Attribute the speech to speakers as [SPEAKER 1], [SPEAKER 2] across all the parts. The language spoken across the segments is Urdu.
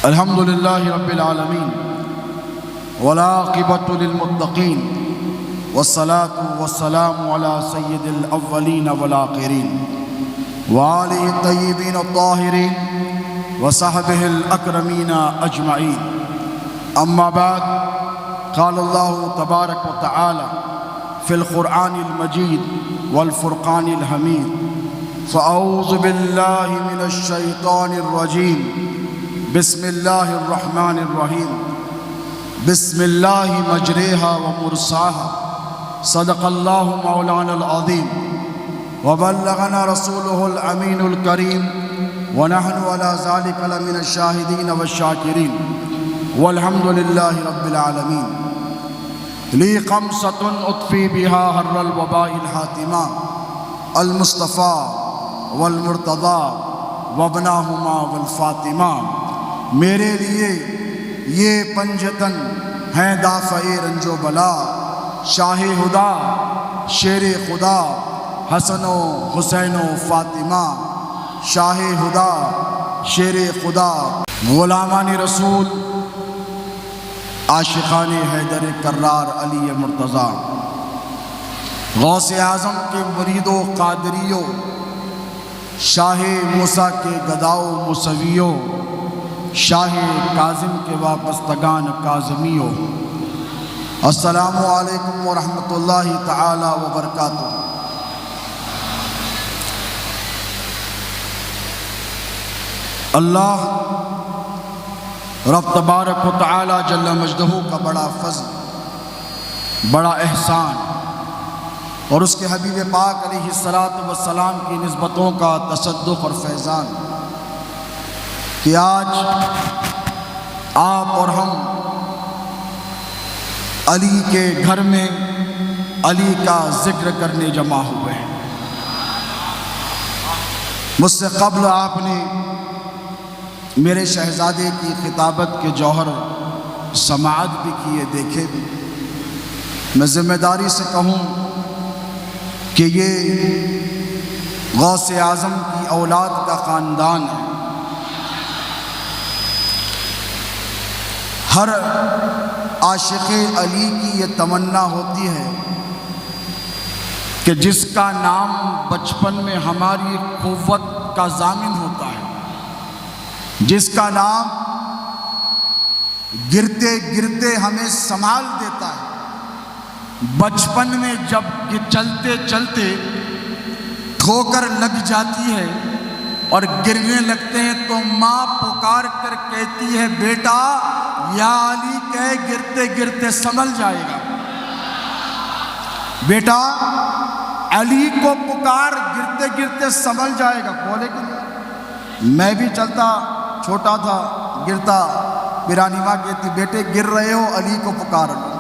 [SPEAKER 1] الحمد للہ رب العالمین والعاقبۃ للمتقین والصلاة والسلام علی سید الاولین والآخرین وآلہ الطیبین الطاہرین وصحبہ الاکرمین اجمعین. اما بعد، قال اللہ تبارک وتعالی فی القرآن المجید والفرقان الحمید فاعوذ باللہ من الشیطان الرجیم بسم اللہ الرحمن الرحیم بسم اللہ مجریہا ومرساہا صدق اللہ مولانا العظیم وبلغنا رسولہ الامین الکریم ونحن علی ذلک لمن الشاہدین والشاکرین والحمد للہ رب العالمین. لی خمسۃ اطفی بہا حر الوباء الحاتمہ المصطفیٰ والمرتضیٰ وابناہما والفاطمہ. میرے لیے یہ پنجتن ہیں دافع رنج و بلا، شاہ ہدا شیر خدا حسن و حسین و فاطمہ. شاہ ہدا شیر خدا غلامان رسول عاشقان حیدر کرار علی مرتضیٰ، غوث اعظم کے مرید و قادریوں، شاہ موسیٰ کے گداؤ موسویوں، شاہ کاظم کے وابستگان کاظمیوں. السلام علیکم ورحمۃ اللہ تعالی وبرکاتہ. اللہ رب تبارک و تعالی جل مجدہ کا بڑا فضل، بڑا احسان اور اس کے حبیب پاک علیہ الصلاۃ والسلام کی نسبتوں کا تصدق اور فیضان کہ آج آپ اور ہم علی کے گھر میں علی کا ذکر کرنے جمع ہوئے ہیں. مجھ سے قبل آپ نے میرے شہزادے کی خطابت کے جوہر سماعت بھی کیے، دیکھے بھی. میں ذمہ داری سے کہوں کہ یہ غوث اعظم کی اولاد کا خاندان ہے. ہر عاشق علی کی یہ تمنا ہوتی ہے کہ جس کا نام بچپن میں ہماری قوت کا ضامن ہوتا ہے، جس کا نام گرتے گرتے ہمیں سنبھال دیتا ہے. بچپن میں جب چلتے چلتے ٹھوکر لگ جاتی ہے اور گرنے لگتے ہیں تو ماں پکار کر کہتی ہے، بیٹا یا علی کہے گرتے گرتے سنبھل جائے گا. بیٹا علی کو پکار گرتے گرتے سنبھل جائے گا. بولے کہ میں بھی چلتا چھوٹا تھا گرتا، پیرانی ماں کہتی بیٹے گر رہے ہو علی کو پکار لو.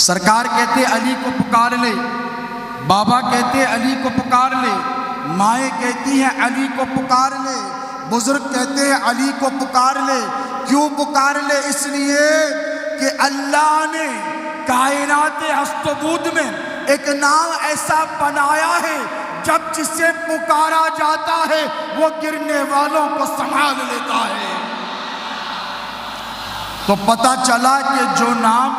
[SPEAKER 1] سرکار کہتے علی کو پکار لے، بابا کہتے علی کو پکار لے، مائیں کہتی ہیں علی کو پکار لے، بزرگ کہتے ہیں علی کو پکار لے. کیوں پکار لے؟ اس لیے کہ اللہ نے کائنات ہست و بود میں ایک نام ایسا بنایا ہے جب جسے پکارا جاتا ہے وہ گرنے والوں کو سنبھال لیتا ہے. تو پتہ چلا کہ جو نام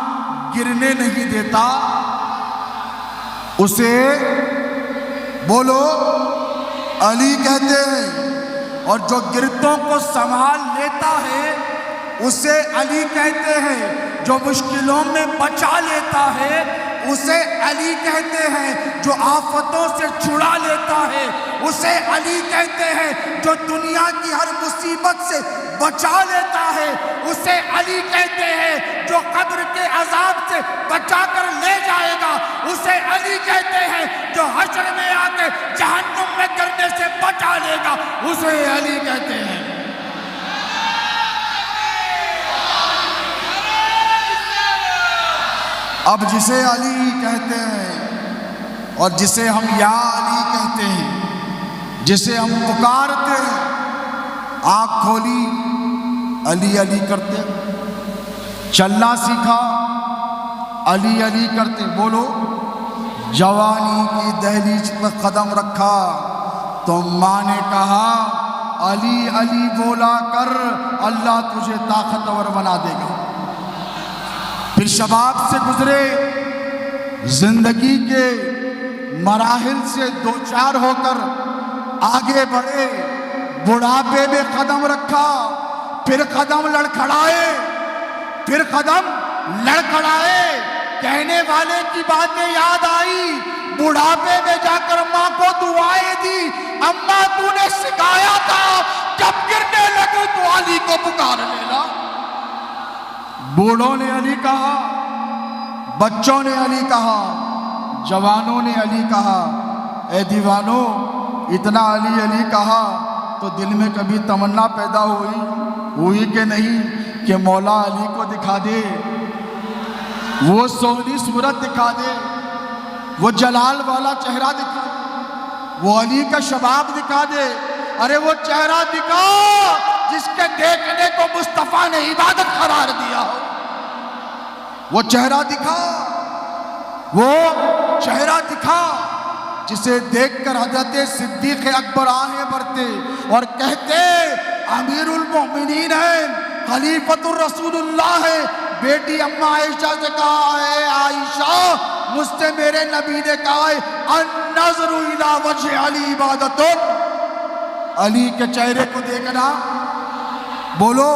[SPEAKER 1] گرنے نہیں دیتا اسے بولو علی کہتے ہیں، اور جو گرتوں کو سنبھال لیتا ہے اسے علی کہتے ہیں. جو مشکلوں میں بچا لیتا ہے اسے علی کہتے ہیں. جو آفتوں سے چھڑا لیتا ہے اسے علی کہتے ہیں. جو دنیا کی ہر مصیبت سے بچا لیتا ہے اسے علی کہتے ہیں. جو قبر کے عذاب سے بچا کر لے جائے گا اسے علی کہتے ہیں. جو حشر میں آ کے جہنم میں گرنے سے بچا لے گا اسے علی کہتے ہیں. اب جسے علی کہتے ہیں اور جسے ہم یا علی کہتے ہیں، جسے ہم پکارتے ہیں، آنکھ کھولی علی علی کرتے، چلنا سیکھا علی علی کرتے. بولو جوانی کی دہلیز پر قدم رکھا تو ماں نے کہا علی علی بولا کر، اللہ تجھے طاقتور بنا دے گا۔ پھر شباب سے گزرے، زندگی کے مراحل سے دوچار ہو کر آگے بڑھے، بڑھاپے میں قدم رکھا، پھر قدم لڑکھڑائے، پھر قدم لڑکھڑائے، کہنے والے کی باتیں یاد آئی، بڑھاپے میں جا کر ماں کو دعائیں دی، اماں تو نے سکھایا تھا جب گرنے لگے تو علی کو پکار لینا۔ بوڑھوں نے علی کہا، بچوں نے علی کہا، جوانوں نے علی کہا، اے دیوانوں اتنا علی علی کہا تو دل میں کبھی تمنا پیدا ہوئی کہ نہیں کہ مولا علی کو دکھا دے، وہ سونی صورت دکھا دے، وہ جلال والا چہرہ دکھا دے، وہ علی کا شباب دکھا دے۔ ارے وہ چہرہ دکھا جس کے دیکھنے کو مصطفیٰ نے عبادت قرار دیا ہو، وہ چہرہ دکھا، وہ چہرہ دکھا جسے دیکھ کر حضرت صدیق اکبر آہیں بھرتے اور کہتے امیر المؤمنین ہیں، خلیفۃ الرسول اللہ ہے۔ بیٹی اماں عائشہ سے کہا ہے عائشہ مجھ سے میرے نبی نے کہا ہے النظر الی وجہ علی عبادت، علی کے چہرے کو دیکھنا بولو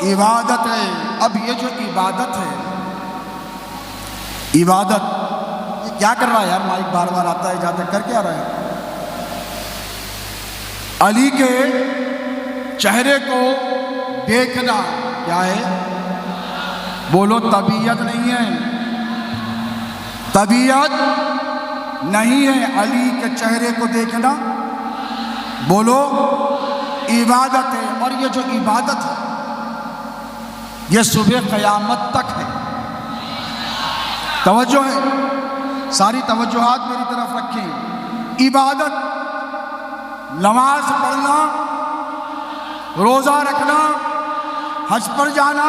[SPEAKER 1] عبادت ہے۔ اب یہ جو عبادت ہے، عبادت یہ کیا کر رہا ہے یار؟ مائک بار بار آتا ہے جاتا ہے، کر کیا رہا ہے؟ علی کے چہرے کو دیکھنا کیا ہے؟ بولو طبیعت نہیں ہے، طبیعت نہیں ہے، علی کے چہرے کو دیکھنا بولو عبادت ہے۔ اور یہ جو عبادت ہے یہ صبح قیامت تک ہے۔ توجہ ہے، ساری توجہات میری طرف رکھیں۔ عبادت، نماز پڑھنا، روزہ رکھنا، حج پر جانا،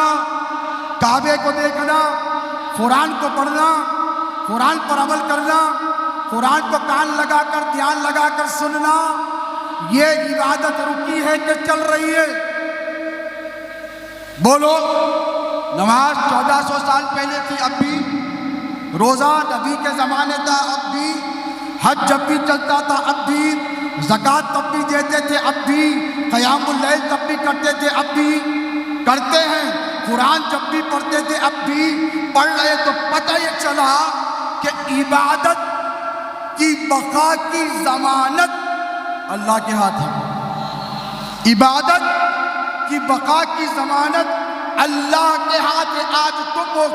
[SPEAKER 1] کعبے کو دیکھنا، قرآن کو پڑھنا، قرآن پر عمل کرنا، قرآن کو کان لگا کر دھیان لگا کر سننا، یہ عبادت رکی ہے کہ چل رہی ہے؟ بولو نماز 1400 سال پہلے تھی اب بھی، روزہ نبی کے زمانے تھا اب بھی، حج جب بھی چلتا تھا اب بھی، زکوٰۃ تب بھی دیتے تھے اب بھی، قیام اللیل تب بھی کرتے تھے اب بھی کرتے ہیں، قرآن جب بھی پڑھتے تھے اب بھی پڑھ رہے۔ تو پتہ یہ چلا کہ عبادت کی بقا کی ضمانت اللہ کے ہاتھ ہے، عبادت کی بقا کی ضمانت اللہ کے ہاتھ ہے۔ آج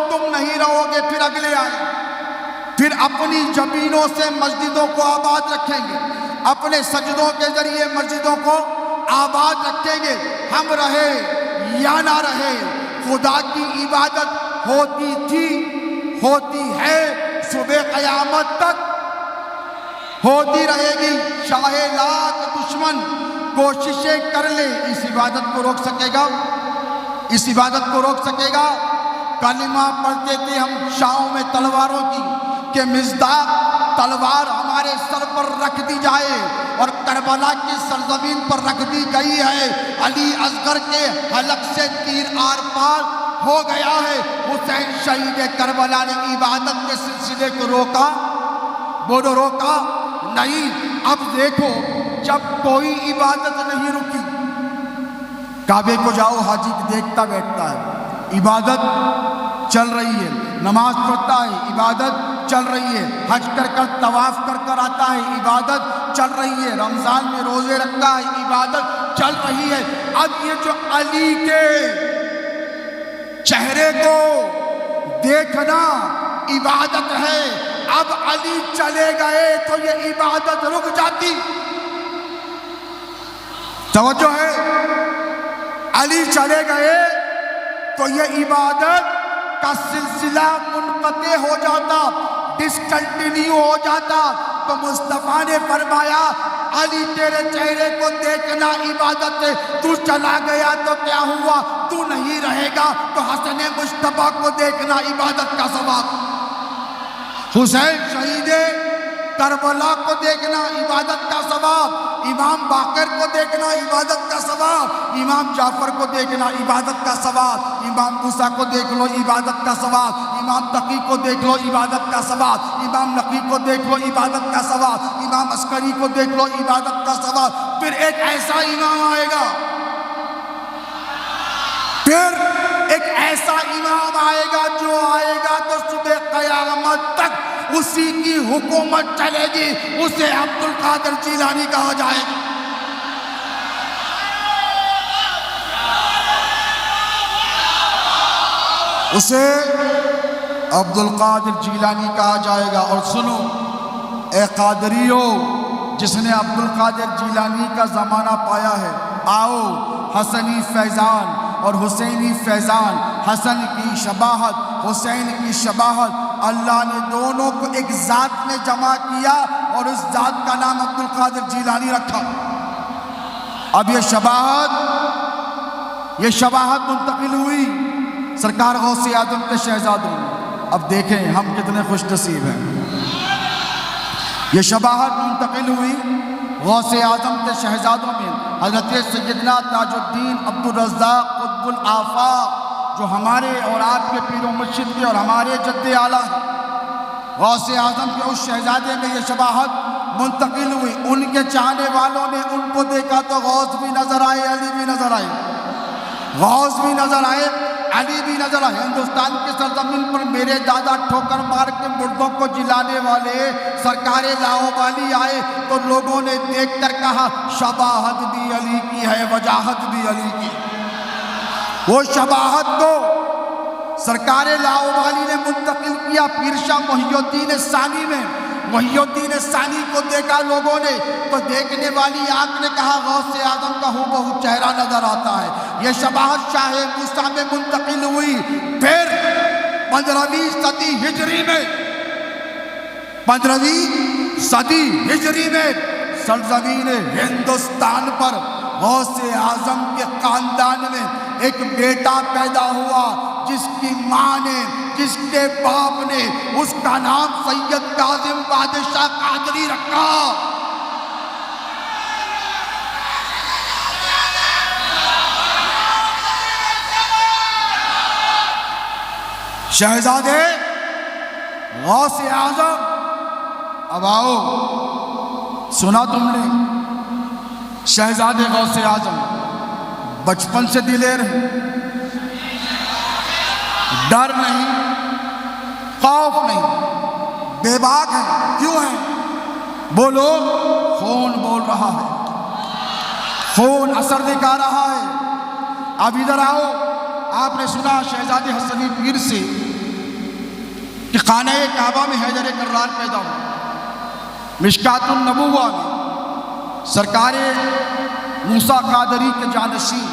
[SPEAKER 1] تم نہیں رہو گے، پھر اگلے آئیں، پھر اپنی زمینوں سے مسجدوں کو آباد رکھیں گے، اپنے سجدوں کے ذریعے مسجدوں کو آباد رکھیں گے۔ ہم رہے یا نہ رہے، خدا کی عبادت ہوتی تھی، ہوتی ہے، صبح قیامت تک ہوتی رہے گی۔ چاہے لاکھ دشمن کوششیں کر لے، اس عبادت کو روک سکے گا؟ اس عبادت کو روک سکے گا؟ کلمہ پڑھتے تھے ہم شاہوں میں تلواروں کی کہ مصداق تلوار ہمارے سر پر رکھ دی جائے، اور کربلا کی سرزمین پر رکھ دی گئی ہے، علی اصغر کے حلق سے تیر آر پار ہو گیا ہے۔ حسین شہید کربلا نے عبادت کے سلسلے کو روکا؟ بولو روکا نہیں۔ اب دیکھو جب کوئی عبادت نہیں رکی، کعبے کو جاؤ حاجی دیکھتا بیٹھتا ہے، عبادت چل رہی ہے، نماز پڑھتا ہے، عبادت چل رہی ہے، حج کر کر طواف کر کر آتا ہے، عبادت چل رہی ہے، رمضان میں روزے رکھتا ہے، عبادت چل رہی ہے۔ اب یہ جو علی کے چہرے کو دیکھنا عبادت ہے، اب علی چلے گئے تو یہ عبادت رک جاتی؟ توجہ ہے، علی چلے گئے تو یہ عبادت کا سلسلہ منقطع ہو جاتا، ڈسکنٹینیو ہو جاتا۔ تو مصطفیٰ نے فرمایا علی تیرے چہرے کو دیکھنا عبادت ہے، تو چلا گیا تو کیا ہوا؟ تو نہیں رہے گا تو حسن مصطفیٰ کو دیکھنا عبادت کا ثواب، حسین شہید کربلا کو دیکھنا عبادت کا ثواب، امام باقر کو دیکھنا عبادت کا ثواب، امام جعفر کو دیکھنا عبادت کا ثواب، امام موسیٰ کو دیکھ لو عبادت کا ثواب، امام تقی کو دیکھ لو عبادت کا ثواب، امام نقی کو دیکھ لو عبادت کا ثواب، امام عسکری کو دیکھ لو عبادت کا ثواب۔ پھر ایک ایسا امام آئے گا، پھر ایک ایسا امام آئے گا جو آئے گا تو صبح قیامت تک اسی کی حکومت چلے گی، اسے عبد القادر جیلانی کہا جائے گا۔ اسے عبد القادر جیلانی کہا جائے گا۔ اور سنو اے قادریو، جس نے عبد القادر جیلانی کا زمانہ پایا ہے، آؤ حسنی فیضان اور حسینی فیضان، حسن کی شباہت حسین کی شباہت، اللہ نے دونوں کو ایک ذات میں جمع کیا اور اس ذات کا نام عبد القادر جیلانی رکھا۔ اب یہ شباہت منتقل ہوئی سرکار غوث اعظم کے شہزادوں میں۔ اب دیکھیں ہم کتنے خوش نصیب ہیں، یہ شباہت منتقل ہوئی غوث اعظم کے شہزادوں میں۔ حضرت سیدنا تاج الدین عبد الرزاق قطب الآفاق، جو ہمارے اور آپ کے پیر و مرشد کے اور ہمارے جد اعلیٰ ہیں، غوث اعظم کے اس شہزادے میں یہ شباہت منتقل ہوئی۔ ان کے چاہنے والوں نے ان کو دیکھا تو غوث بھی نظر آئے، علی بھی نظر آئے، غوث بھی نظر آئے، علی بھی نظر آئے۔ ہندوستان کی سرزمین پر میرے دادا ٹھوکر مار کے مردوں کو جلانے والے سرکار لاہوبالی آئے تو لوگوں نے دیکھ کر کہا شباہت بھی علی کی ہے، وجاہت بھی علی کی۔ وہ شباہت کو سرکار لاہوبالی نے منتقل کیا پیر شاہ محی الدین ثانی میں۔ محی الدین ثانی کو دیکھا لوگوں نے تو دیکھنے والی آنکھ نے کہا غوث اعظم کا ہو بہو چہرہ نظر آتا ہے۔ یہ شباہت شاہ موسیٰ میں منتقل ہوئی۔ پھر 15ویں صدی ہجری میں سرزمین ہندوستان پر غوث اعظم کے خاندان میں ایک بیٹا پیدا ہوا جس کی ماں نے، جس کے باپ نے اس کا نام سید کاظم بادشاہ قادری رکھا۔ شہزادے غوث اعظم، اب آؤ، سنا تم نے شہزادے غوث اعظم بچپن سے دلیر ہیں، ڈر نہیں، خوف نہیں، بے باک ہیں۔ کیوں ہیں؟ بولو، خون بول رہا ہے، خون اثر دکھا رہا ہے۔ اب ادھر آؤ، آپ نے سنا شہزادے حسنی پیر سے کہ خانہ کعبہ میں حیدر کرار پیدا ہوا۔ مشکات النبوہ میں سرکار موسیٰ قادری کے جانشین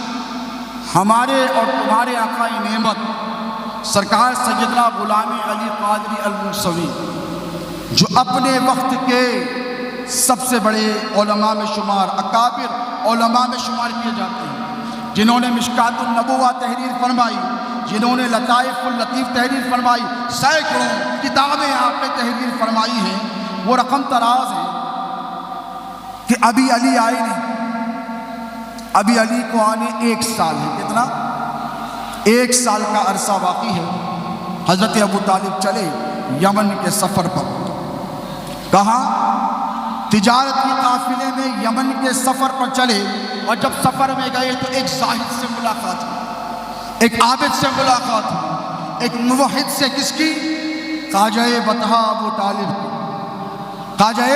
[SPEAKER 1] ہمارے اور تمہارے آقا نعمت سرکار سیدنا غلام علی قادری الموسوی، جو اپنے وقت کے سب سے بڑے علماء میں شمار، اکابر علماء میں شمار کیے جاتے ہیں، جنہوں نے مشکات النبوہ تحریر فرمائی، جنہوں نے لطائف اللطیف تحریر فرمائی، سینکڑوں کتابیں آپ نے تحریر فرمائی ہیں، وہ رقم تراز ہیں کہ ابھی علی آئے نہیں، ابھی علی کو آنے 1 سال ہے۔ کتنا؟ 1 سال کا عرصہ باقی ہے۔ حضرت ابو طالب چلے یمن کے سفر پر۔ کہاں؟ تجارت کی قافلے میں یمن کے سفر پر چلے، اور جب سفر میں گئے تو ایک زاہد سے ملاقات ہوئی، ایک عابد سے ملاقات ہوئی، ایک موحد سے۔ کس کی؟ خواجہ بطحہ ابو طالب کی، خواجہ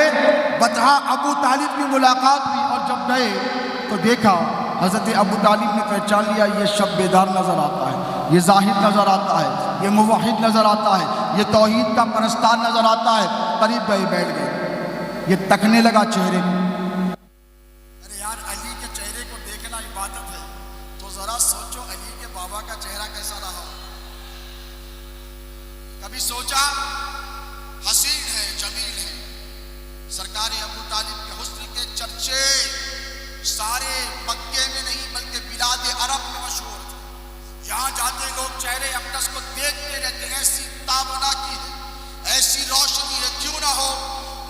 [SPEAKER 1] بطحہ ابو طالب کی ملاقات ہوئی۔ اور جب گئے تو دیکھا حضرت ابو طالب نے پہچان لیا، یہ شب بیدار نظر آتا ہے، یہ زاہد نظر آتا ہے، یہ موحد نظر آتا ہے، یہ توحید کا پرستار نظر آتا ہے۔ قریب گئے، بیٹھ گئے، یہ تکنے لگا چہرے کو۔ ارے یار، علی کے چہرے کو دیکھنا عبادت ہے، تو ذرا سوچو علی کے بابا کا چہرہ کیسا رہا؟ کبھی سوچا؟ حسین ہے، جمیل ہے۔ سرکار ابو طالب کے حسن کے چرچے سارے مکے میں نہیں بلکہ بلاد عرب میں مشہور تھے۔ یہاں جاتے لوگ چہرے اقدس کو دیکھتے رہتے، ایسی تابنا کی ہے، ایسی روشنی ہے، کیوں نہ ہو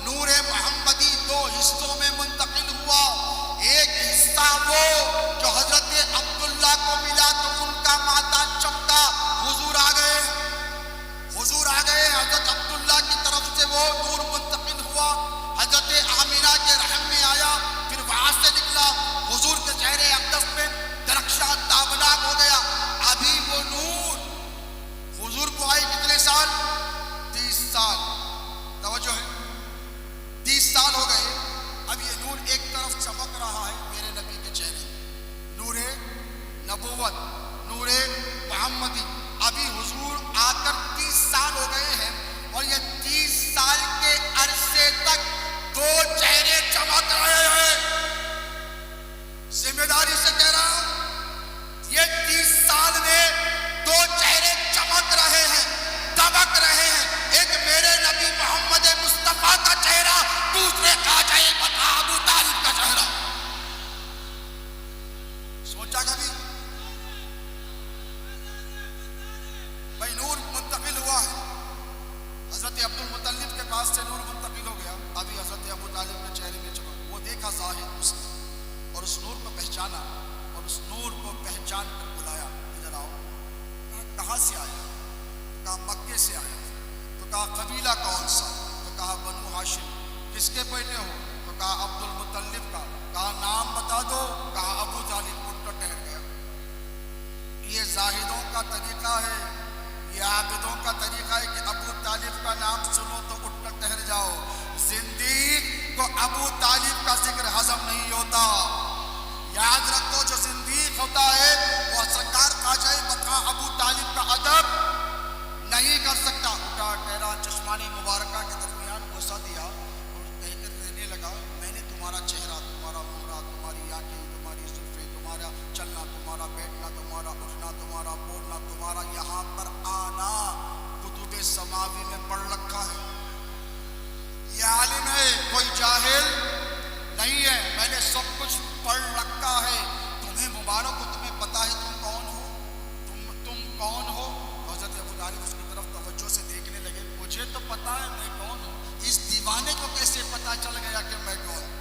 [SPEAKER 1] نور محمدی 2 حصوں میں منتقل ہوا۔ نبوت، نور محمدی. ابھی حضور آ کر 30 سال ہو گئے ہیں اور یہ 30 سال کے عرصے تک 2 چہرے چمک رہے ہیں. ذمہ داری سے کہہ رہا ہوں، یہ 30 سال میں 2 چہرے چمک رہے ہیں، دمک رہے ہیں. ایک میرے نبی محمد مصطفیٰ کا چہرہ، دوسرے خواجہ بطا ابو طالب کا چہرہ. سوچا کبھی؟ بھائی نور منتقل ہوا ہے، حضرت عبد المطلب کے پاس سے نور منتقل ہو گیا. ابھی حضرت ابو طالب کے چہرے میں چمک، وہ دیکھا زاہد اس نے اور اس نور کو پہچانا اور اس نور کو پہچان کر بلایا، ادھر آؤ. کہاں سے آیا؟ کہا مکے سے آیا. تو کہا قبیلہ کون سا؟ تو کہا بنو ہاشم. کس کے بیٹے ہو؟ تو کہا عبد المطلب کا. کہا نام بتا دو. کہا ابو طالب. اٹھ کر ٹہر گیا. یہ زاہدوں کا طریقہ ہے، یہ عابدوں کا طریقہ ہے کہ ابو طالب کا نام سنو تو اٹھ کر ٹہر جاؤ. زندیق کو ابو طالب کا ذکر ہضم نہیں ہوتا. یاد رکھو، جو زندیق ہوتا ہے وہ سرکار خواجہ بطا ابو طالب کا ادب نہیں کر سکتا. اٹھا ٹہرا، چشمانی مبارکہ کے درمیان بوسہ دیا اور کہہ کر کہنے لگا، میں نے تمہارا چہرہ، تمہارا عمرہ، تمہاری آنکھیں، تمہاری زلفیں، تمہارا چلنا، تمہارا بیٹھنا، تمہارا اٹھنا، تمہارا بولنا، تمہارا یہاں پر آنا کتب سماوی میں پڑھ رکھا ہے. یہ عالم ہے، کوئی جاہل نہیں ہے. میں نے سب کچھ پڑھ رکھا ہے. تمہیں مبارک ہو، تمہیں پتا ہے تم کون ہو، تم کون ہو. حضرت ابو طالب اس کی طرف توجہ سے دیکھنے لگے. مجھے تو پتا ہے میں کون ہوں، اس دیوانے کو کیسے پتا چل گیا کہ میں کون ہوں؟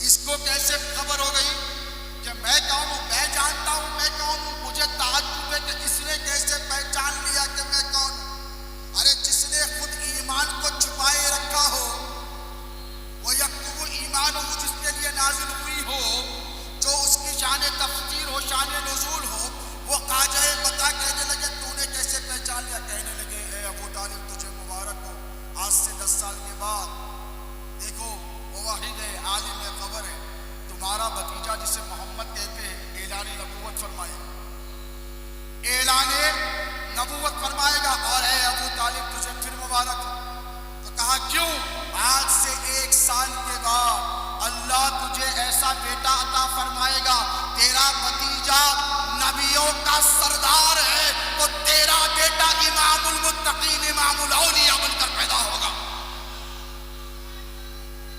[SPEAKER 1] اس کو کیسے خبر ہو گئی کہ میں کون ہوں؟ میں جانتا ہوں میں کون ہوں. مجھے تعجب ہے کہ اس نے کیسے پہچان لیا کہ میں کون ہوں. ارے جس نے خود ایمان کو چھپائے رکھا ہو، وہ یکتب ایمان ہو، جس کے لیے نازل ہوئی ہو، جو اس کی شان تفسیر ہو، شان نزول ہو، وہ خواجہ بطا کہنے لگے تو نے کیسے پہچان لیا؟ کہنے لگے اے ابو طالب تجھے مبارک ہو، آج سے 10 سال کے بعد دیکھو وہ واحد ہے، عالم ہے، خبر ہے، تمہارا بھتیجا جسے محمد کہتے ہیں اعلان نبوت فرمائے گا، اعلان نبوت فرمائے گا. اور اے ابو طالب تجھے پھر مبارک ہو. تو کہا کیوں؟ آج سے 1 سال کے بعد اللہ تجھے ایسا بیٹا عطا فرمائے گا، تیرا بھتیجا نبیوں کا سردار ہے، تو تیرا بیٹا امام المتقین، امام الاولیاء بن کر پیدا ہوگا.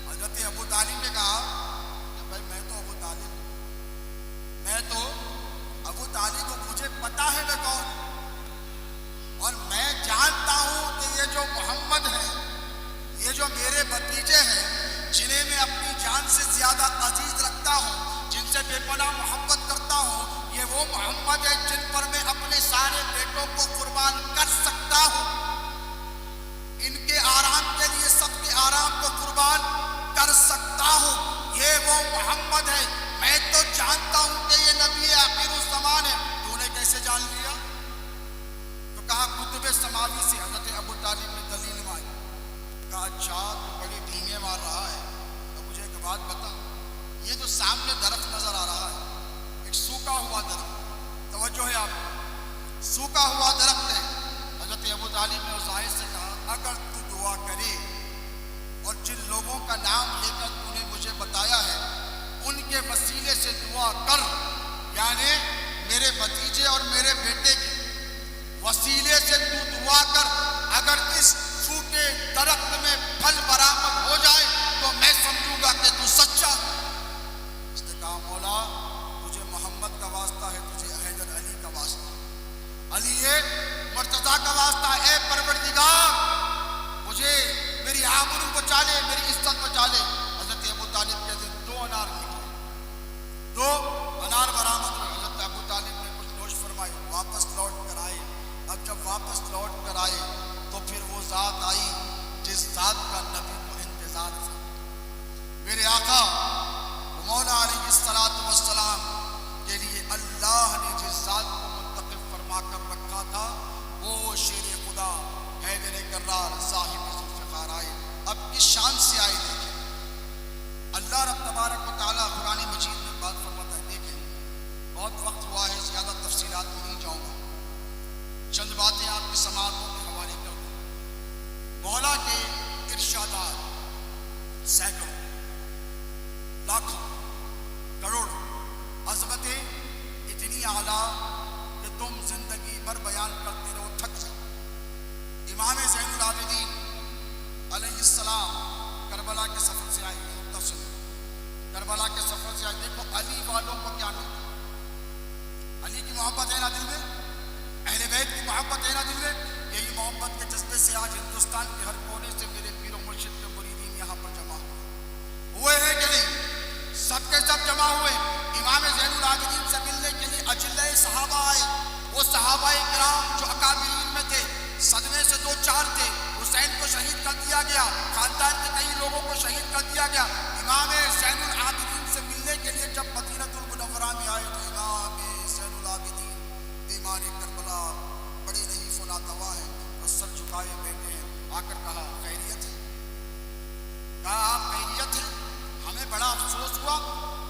[SPEAKER 1] حضرت ابو طالب نے کہا کہ بھائی میں تو ابو طالب ہوں، میں تو ابو طالب کو مجھے پتا ہے میں کون ہوں، اور میں جانتا ہوں کہ یہ جو محمد ہے، یہ جو میرے بھتیجے ہیں جنہیں میں اپنی جان سے زیادہ عزیز رکھتا ہوں، جن سے بے پناہ محبت کرتا ہوں، یہ وہ محمد ہے جن پر میں اپنے سارے بیٹوں کو قربان کر سکتا ہوں. ان کے آرام کے لیے سب کے آرام کو قربان کر سکتا ہوں. یہ وہ محمد ہے. میں تو جانتا ہوں کہ یہ نبی آخر الزمان ہے. تو نے کیسے جان لیا؟ تو کہا کتب سماوی سے. حضرت ابو طالب نے دلیل مانگی. کہا اچھا تو بڑی ڈھینگیں مار رہا ہے، تو مجھے ایک بات بتا، یہ جو سامنے درخت نظر آ رہا ہے، ایک سوکھا ہوا درخت، توجہ ہے آپ، سوکھا ہوا درخت ہے. حضرت ابو طالب نے اس آیت سے کہا اگر تو دعا کرے اور جن لوگوں کا نام لے کر تو نے مجھے بتایا ہے ان کے وسیلے سے دعا کر، یعنی میرے بھتیجے اور میرے بیٹے کے وسیلے سے تو دعا کر، اگر اس سوکھے درخت میں پھل برآمد ہو جائے تو میں سمجھوں گا کہ تو سچا. اس نے کہا مولا تجھے محمد کا واسطہ ہے، تجھے حیدر علی کا واسطہ، علی مرتضیٰ کا واسطہ، اے پروردگار مجھے میری آبرو بچا لے، میری عزت بچا لے. حضرت ابو طالب کے دن 2 انار نکلے، 2 انار برآمد ہوئے. حضرت ابو طالب نے کچھ نوش فرمائے، واپس لوٹ کر آئے. اب جب واپس لوٹ کر آئے تو پھر وہ ذات آئی جس ذات کا نبی کو انتظار تھا. میرے آقا مولا علیہ السلام کے لیے اللہ نے جس ذات کو منتخب فرما کر رکھا تھا وہ شیر خدا حیدر کرار صاحب ذوالفقار آئے. اب کس شان سے آئے دیکھیں. اللہ رب تبارک و تعالیٰ قرآن مجید میں بات فرماتا ہے، بہت وقت ہوا ہے، زیادہ تفصیلات میں نہیں جاؤں گا، چند باتیں آپ کی سماعتوں کے حوالے کر دوں۔ مولا کے ارشادات سینکڑوں، لاکھوں، کروڑوں، عظمتیں اتنی اعلیٰ کہ تم زندگی بھر بیان کرتے رہو تھک جاؤ۔ امام زین العابدین علیہ السلام کربلا کے سفر سے آئے، نقطہ سنو، کربلا کے سفر سے آئے۔ دیکھو علی والوں کو کیا ملتا، علی کی محبت ہے نا دل میں، اہل بیت کی محبت ہے نا دل میں، یہی محبت کے جذبے سے آج ہندوستان کے ہر کونے سے میرے پیر و مرشد کے مریدین یہاں پر جمع ہوئے ہیں کہ نہیں؟ سب کے سب جمع ہوئے امام زین العابدین سے ملنے کے لیے۔ اجلۂ صحابہ آئے، وہ صحابہ کرام جو اکابرین میں تھے، صدمے سے دو چار تھے۔ حسین کو شہید کر دیا گیا، خاندان کے کئی لوگوں کو شہید کر دیا گیا۔ امام زین العابدین سے ملنے کے لیے جب مدینہ المنورہ میں آئے تو امام زین العابدین بیمار کربلا بڑے ضعیف و ناتواں ہیں اور سر جھکائے بیٹھے ہیں۔ آ کر کہا خیریت ہے؟ کہا آپ خیریت ہے؟ ہمیں بڑا افسوس ہوا،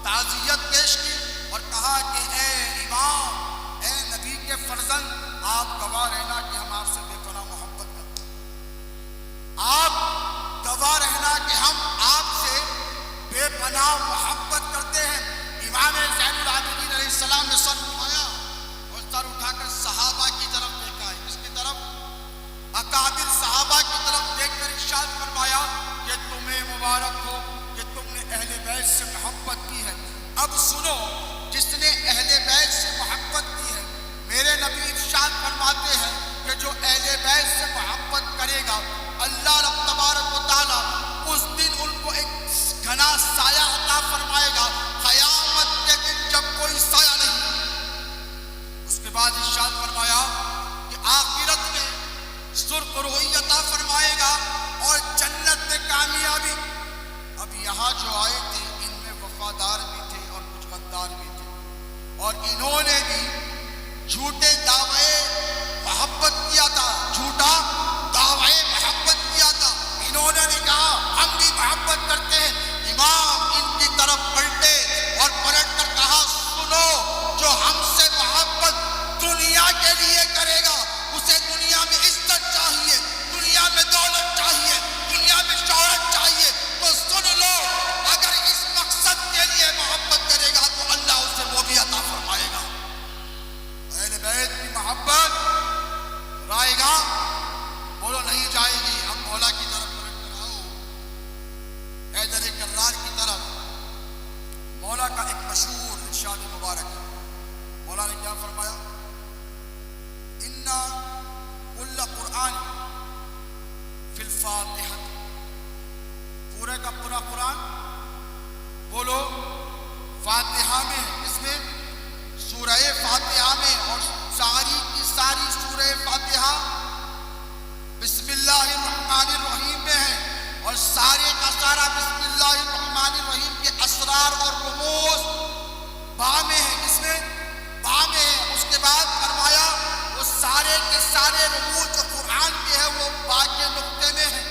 [SPEAKER 1] تعزیت پیش کی اور کہا کہ اے امام، اے نبی کے فرزند، آپ گواہ رہنا کہ ہم آپ سے بے پناہ محبت کرتے ہیں، آپ گواہ رہنا کہ ہم آپ سے بے پناہ محبت کرتے ہیں۔ امام زین العابدین علیہ السلام نے سر اٹھایا اور سر اٹھا کر صحابہ کی طرف دیکھا ہے، اس کی طرف اکابر صحابہ کی طرف دیکھ کر ارشاد فرمایا کہ تمہیں مبارک ہو کہ تم نے اہل بیت سے محبت کی ہے۔ اب سنو، جس نے اہل بیت سے محبت کی ہے، میرے نبی ارشاد فرماتے ہیں کہ جو اہل بیت سے محبت کرے گا، اللہ رب تبارک و تعالیٰ اس دن ان کو ایک گھنا سایہ عطا فرمائے گا، قیامت کے دن جب کوئی سایہ نہیں۔ اس کے بعد ارشاد فرمایا کہ آخرت میں سرخ روئی عطا فرمائے گا اور جنت میں کامیابی۔ اب یہاں جو آئے تھے ان میں وفادار بھی تھے اور کچھ غدار بھی تھے، اور انہوں نے بھی جھوٹے دعوے محبت کیا تھا، جھوٹا دعوے محبت کیا تھا۔ انہوں نے کہا ہم بھی محبت کرتے ہیں۔ امام ان کی طرف پلٹے اور پلٹ کر کہا سنو، جو ہم سے محبت دنیا کے لیے کرے گا اسے دنیا میں عزت چاہیے، دنیا میں دولت چاہیے، دنیا میں شہرت چاہیے، تو سن لو اگر اس مقصد کے لیے محبت کرے گا تو اللہ اسے وہ بھی عطا فرمائے گا۔ اہل بیت کی محبت رائے گا، بولو نہیں جائے گی۔ اب مولا کی طرف پلٹ کر آؤ، حیدر کرار کی طرف۔ مولا کا ایک مشہور ارشاد مبارک ہے، مولا نے کیا فرمایا؟ اِنَّا کُلَّ قرآن فی الفاتحہ، پورے کا پورا قرآن بولو فاتحہ میں، اس میں سورہ فاتحہ میں، اور ساری کی ساری سورہ فاتحہ بسم اللہ الرحمن الرحیم میں ہے، اور سارے کا سارا بسم اللہ الرحمن الرحیم کے اسرار اور رموز با میں ہے، اس میں با میں ہے۔ اس کے بعد فرمایا وہ سارے کے سارے رموز جو قرآن کے ہے وہ با کے نقطے میں ہے۔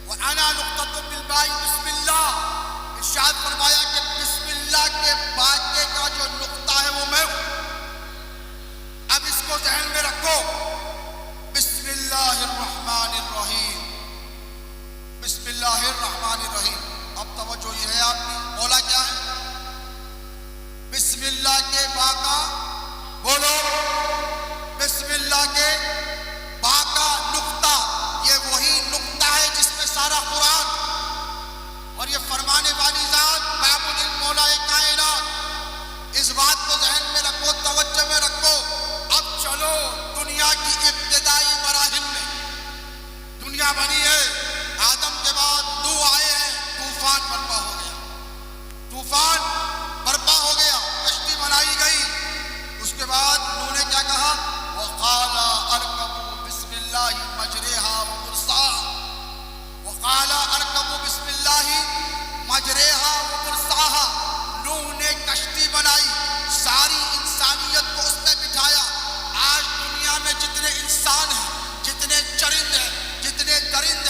[SPEAKER 1] وَأَنَا نُقْطَةٌ بِالْبَاءِ بسم اللہ، ارشاد فرمایا کہ بسم اللہ کے باقے کا جو نقطہ ہے وہ میں ہوں۔ اب اس کو ذہن میں رکھو، بسم اللہ الرحمن الرحیم، بسم اللہ الرحمن الرحیم۔ اب توجہ یہ ہے آپ کی، مولا کیا ہے؟ بسم اللہ کے باقا، بولو بسم اللہ کے باقا نقطہ، یہ وہی نقطہ ہے جس میں سارا قرآن، اور یہ فرمانے والی ذات معبود مولا کائنات۔ اس بات کو ذہن میں رکھو، توجہ میں رکھو۔ اب چلو دنیا کی ابتدائی مراحل میں، دنیا بنی ہے، آدم کے بعد نوح آئے ہیں، طوفان برپا ہو گیا، طوفان برپا ہو گیا، کشتی بنائی گئی۔ اس کے بعد نوح نے کیا کہا؟ وَقَالَ أَرْكَبُوا بِسْمِ اللَّهِ مَجْرَاهَا وَمُرْسَاهَا، وَقَالَ أَرْكَبُوا بِسْمِ اللَّهِ مَجْرَاهَا وَمُرْسَاهَا۔ نوح نے کشتی بنائی، ساری انسانیت کو اس نے بٹھایا۔ آج دنیا میں جتنے انسان ہیں، جتنے چرند ہیں، جتنے درند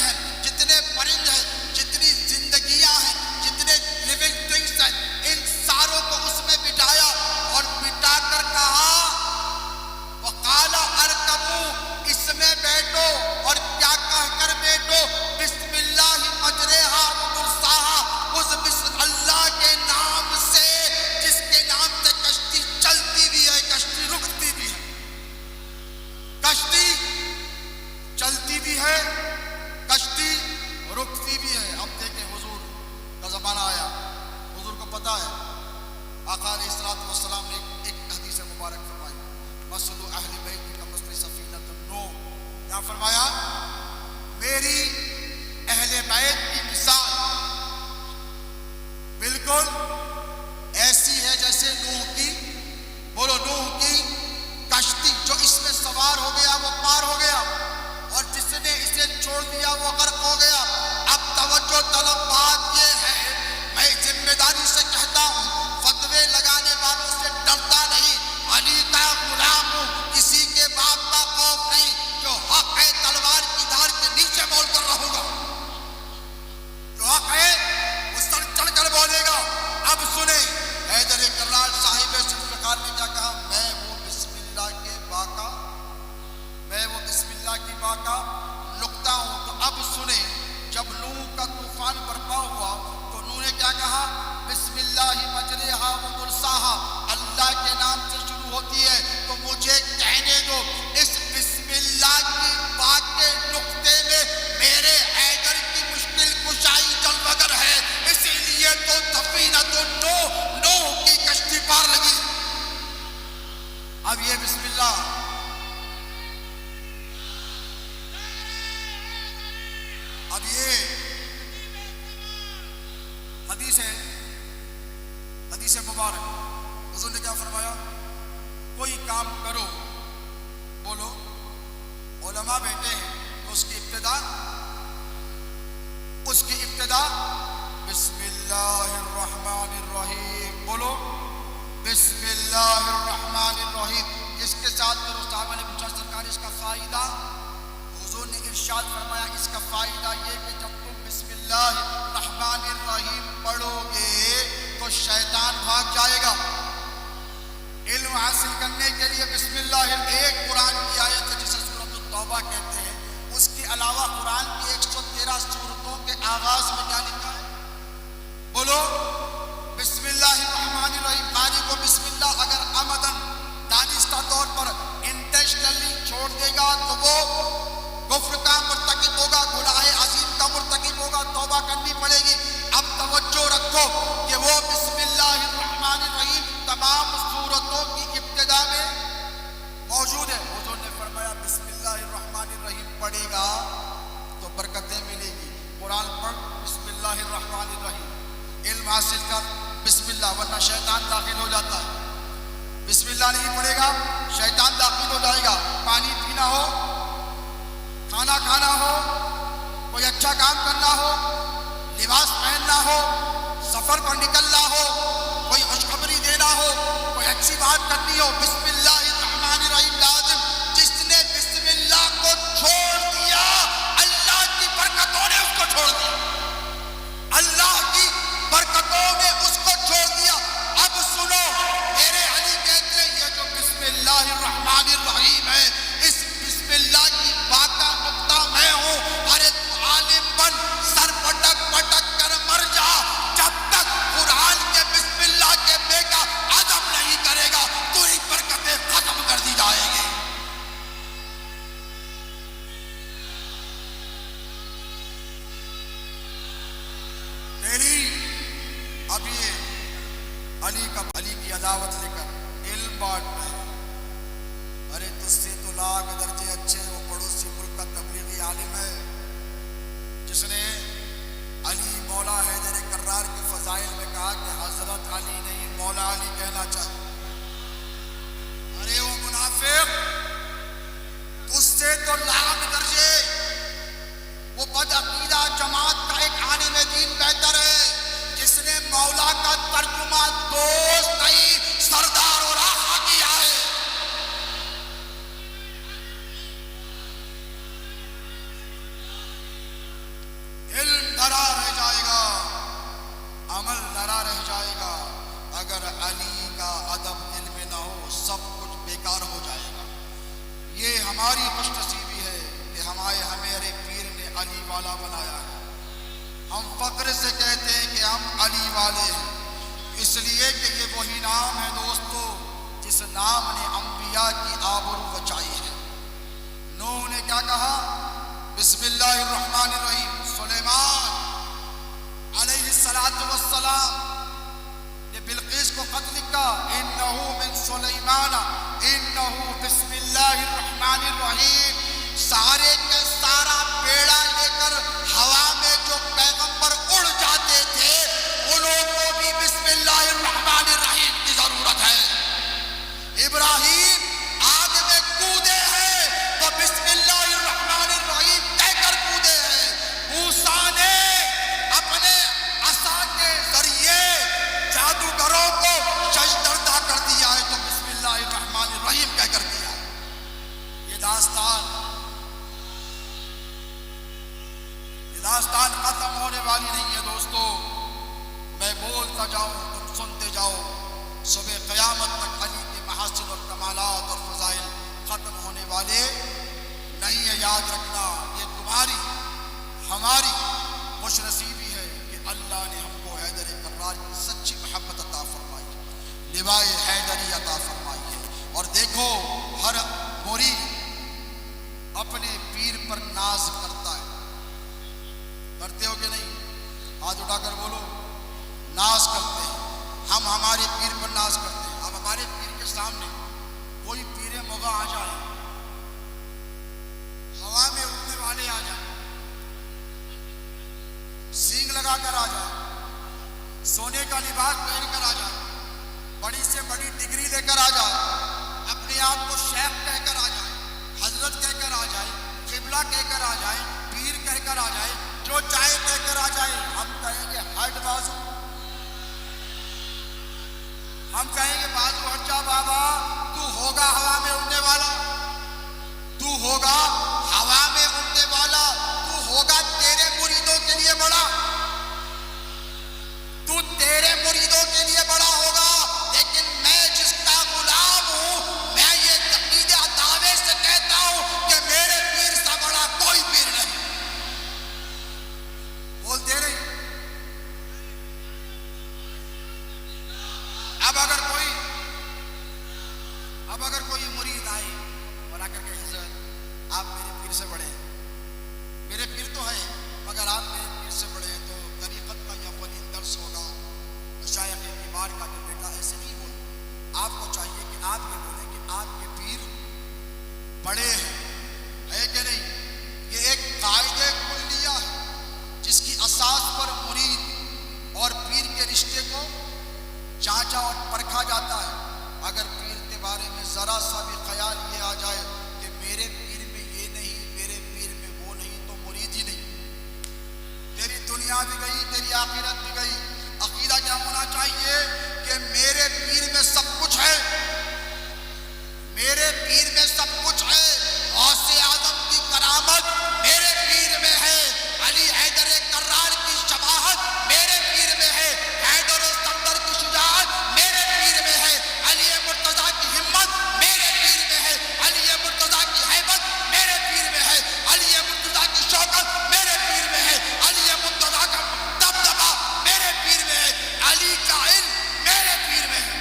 [SPEAKER 1] فرمایا میری اہل بیت کی مثال بالکل ایسی ہے جیسے نوح کی، بولو نوح کی کشتی، جو اس میں سوار ہو گیا وہ پار ہو گیا، اور جس نے اسے چھوڑ دیا وہ غرق ہو گیا۔ اب توجہ طلب بات یہ ہے، میں ذمہ داری سے کہتا ہوں، فتوے لگانے والوں سے ڈرتا نہیں، علی کا غلام ہوں، کسی کے باپ کا خوف نہیں، جو حق ہے تلوار کی دھار کے نیچے بول کر رہوں گا، جو حق ہے وہ سر چڑھ کر بولے گا۔ اب سنیں حیدر کرار صاحب ذوالفقار نے کیا کہا، میں وہ بسم اللہ کی باقا نقطہ ہوں۔ تو اب سنیں، جب نوح کا طوفان برپا ہوا تو نوح نے کیا کہا، بسم اللہ مجریہا و مرساہا، اللہ کے نام سے شروع ہوتی ہے، تو مجھے کہنے دو اس بسم اللہ کی بات کے نقطے میں میرے حیدر کی مشکل کشائی جلوگر ہے، اسی لیے تو سفینۃ نوح کی کشتی پار لگی۔ اب یہ بسم اللہ اب یہ حدیث مبارک، حضور نے کیا فرمایا، کوئی کام کرو، بولو علماء بیٹے ہیں تو اس کی ابتدا بسم اللہ الرحمن الرحیم، بولو بسم اللہ الرحمن الرحیم۔ اس کے ساتھ پھر صحابہ نے پوچھا سرکار اس کا فائدہ، حضور نے ارشاد فرمایا اس کا فائدہ یہ کہ جب تم بسم اللہ الرحمن الرحیم پڑھو گے تو شیطان بھاگ جائے گا۔ علم حاصل کرنے کے لیے بسم اللہ ایک قرآن کی آیت ہے جسے سورۃ التوبہ کہتے ہیں، اس کے علاوہ قرآن کی 113 سورتوں کے آغاز میں کیا لکھا ہے، بولو بسم اللہ الرحمن الرحیم۔ قاری کو بسم اللہ اگر عمدن دانستہ طور پر انٹینشنلی چھوڑ دے گا تو وہ کفر کا مرتکب ہوگا، گناہ عظیم کا مرتکب ہوگا، توبہ کرنی پڑے گی۔ اب توجہ رکھو کہ وہ بسم اللہ الرحمن الرحیم تمام سورتوں کی ابتدا میں موجود ہے۔ حضور نے فرمایا بسم اللہ الرحمن الرحیم پڑھے گا تو برکتیں ملے گی۔ قرآن پڑھ بسم اللہ الرحمن الرحیم، علم حاصل کر بسم اللہ، ورنہ شیطان داخل ہو جاتا ہے۔ بسم اللہ نہیں پڑھے گا شیطان داخل ہو جائے گا۔ پانی پینا ہو، کھانا کھانا ہو، کوئی اچھا کام کرنا ہو، لباس پہننا ہو، سفر پر نکلنا ہو، کوئی خوشخبری دینا ہو، کوئی اچھی بات کرنی ہو، بسم اللہ الرحمن الرحیم لازم۔ جس نے بسم اللہ کو چھوڑ دیا اللہ کی برکتوں نے اس کو چھوڑ دیا، اللہ کی برکتوں نے اس کو چھوڑ دیا۔ اب سنو، میرے علی کہتے ہیں یہ جو بسم اللہ الرحمن الرحیم ہے، اس بسم اللہ کی بات کا نقطہ میں ہوں۔ ارے تو عالم بن، سر پٹک پٹک کر مر جا، جب تک قرآن کے بسم اللہ کے بے کا ادب نہیں کرے گا تیری برکتیں ختم کر دی جائے گی۔ تیری اب یہ علی کی عداوت لے کر علم بانٹ رہے ہیں۔ ارے تجھ سے تو لاکھ درجے اچھے وہ پڑوسی ملک کا تبلیغی عالم ہے جس نے علی مولا حیدر کرار کے فضائل میں کہا کہ حضرت علی نہیں مولا علی کہنا چاہیے۔ ارے وہ منافق، تجھ سے تو لاکھ درجے وہ بد عقیدہ جماعت کا ایک عالم دین بہتر ہے جس نے مولا کا ترجمہ دوست نہیں سردار اور آقا کیا ہے۔ علم دھرا رہ جائے گا، عمل دھرا رہ جائے گا۔ اگر علی کا ادب دل میں نہ ہو سب کچھ بیکار ہو جائے گا۔ یہ ہماری خوش نصیبی ہے کہ ہمارے پیر نے علی والا بنایا ہے۔ ہم فخر سے کہتے ہیں کہ ہم علی والے ہیں، اس لیے کہ یہ وہی نام ہے دوستو جس نام نے انبیاء کی آبرو بچائی ہے۔ نوح نے کیا کہا، بسم اللہ الرحمن الرحیم۔ سلیمان علیہ السلام نے بلقیس کو خط لکھا، انہو من سلیمان انہو بسم اللہ الرحمن الرحیم۔
[SPEAKER 2] سارے کے سارا بیڑا لے کر ہوا میں جو پیغمبر اڑ جاتے تھے انہوں کو بھی بسم اللہ الرحمن الرحیم کی ضرورت ہے. ابراہیم آگ میں کودے ہیں تو بسم اللہ الرحمن الرحیم کہہ کر کودے ہیں. موسیٰ نے اپنے عصا کے ذریعے جادوگروں کو سجدہ کر دیا ہے تو بسم اللہ الرحمن الرحیم کہہ کر دیا. یہ داستان ختم ہونے والی نہیں ہے دوستو. میں بولتا جاؤں تم سنتے جاؤ. صبح قیامت تک علی کے محاسن اور کمالات اور فضائل ختم ہونے والے نہیں ہے. یاد رکھنا یہ تمہاری ہماری خوش نصیبی ہے کہ اللہ نے ہم کو حیدر کرار کی سچی محبت عطا فرمائی ہے, لوائے حیدری عطا فرمائی ہے. اور دیکھو ہر مرید اپنے پیر پر ناز کرتا ہے. کرتے ہو کہ نہیں؟ ہاتھ اٹھا کر بولو. ناز کرتے ہیں ہم ہمارے پیر پر ناز کرتے ہیں. اب ہمارے پیر کے سامنے کوئی پیر مغا آ جائے, ہوا میں اڑنے والے آ جائیں, سینگ لگا کر آ جائے, سونے کا لباس پہن کر آ جائے, بڑی سے بڑی ڈگری لے کر آ جائے, اپنے آپ کو شیخ کہہ کر آ جائے, حضرت کہہ کر آ جائے, قبلہ کہہ کر آ جائے, پیر کہہ کر آ جائے, جو چاہے کہہ کر آ جائے, ہم کہیں گے ہٹ بازو, ہم کہیں گے بازو ہٹ جا بابا. تو ہوگا ہوا میں اڑنے والا, تو ہوگا ہوا میں اڑنے والا, تو ہوگا تیرے مریدوں کے لیے بڑا, تو تیرے مریدوں کے لیے بڑا ہوگا. لیکن میں جس کا غلام ہوں میں یہ عقیدہ دعوے سے کہتا ہوں کہ میرے پیر سے بڑا کوئی پیر نہیں. بولتے نہیں. اب اگر کوئی مرید آئے اور آ کر کے حضرت آپ میرے پیر سے بڑے ہیں, میرے پیر تو ہے مگر آپ میرے پیر سے بڑے ہیں, تو طریقت کا یہ اولین درس ہوگا مشائخ کی بار کا کہ بیٹا ایسے نہیں بولے. آپ کو چاہیے کہ آپ یہ بولیں کہ آپ کے پیر بڑے ہیں, ہے کہ نہیں؟ یہ ایک قاعدہ کلیہ ہے جس کی اساس پر مرید اور پیر کے رشتے کو جانچا اور پرکھا جاتا ہے. اگر پیر کے بارے میں ذرا سا بھی خیال یہ آ جائے کہ میرے پیر میں یہ نہیں, میرے پیر میں وہ نہیں, تو مرید ہی نہیں. تیری دنیا بھی گئی, تیری آخرت بھی گئی. عقیدہ کیا ہونا چاہیے کہ میرے پیر میں سب کچھ ہے, میرے پیر میں سب کچھ ہے. غوث اعظم کی کرامت میرے پیر میں ہے, علی حیدر کرار کی شباہت میرے پیر میں ہے, حیدر الصفدر کی شجاعت میرے پیر میں ہے, علی مرتضیٰ کی ہمت میرے پیر میں ہے, علی مرتضیٰ کی ہیبت میرے پیر میں ہے, علی مرتضیٰ کی شوکت میرے پیر میں ہے, علی مرتضیٰ کا دبدبا میرے پیر میں ہے, علی کا علم میرے پیر میں ہے.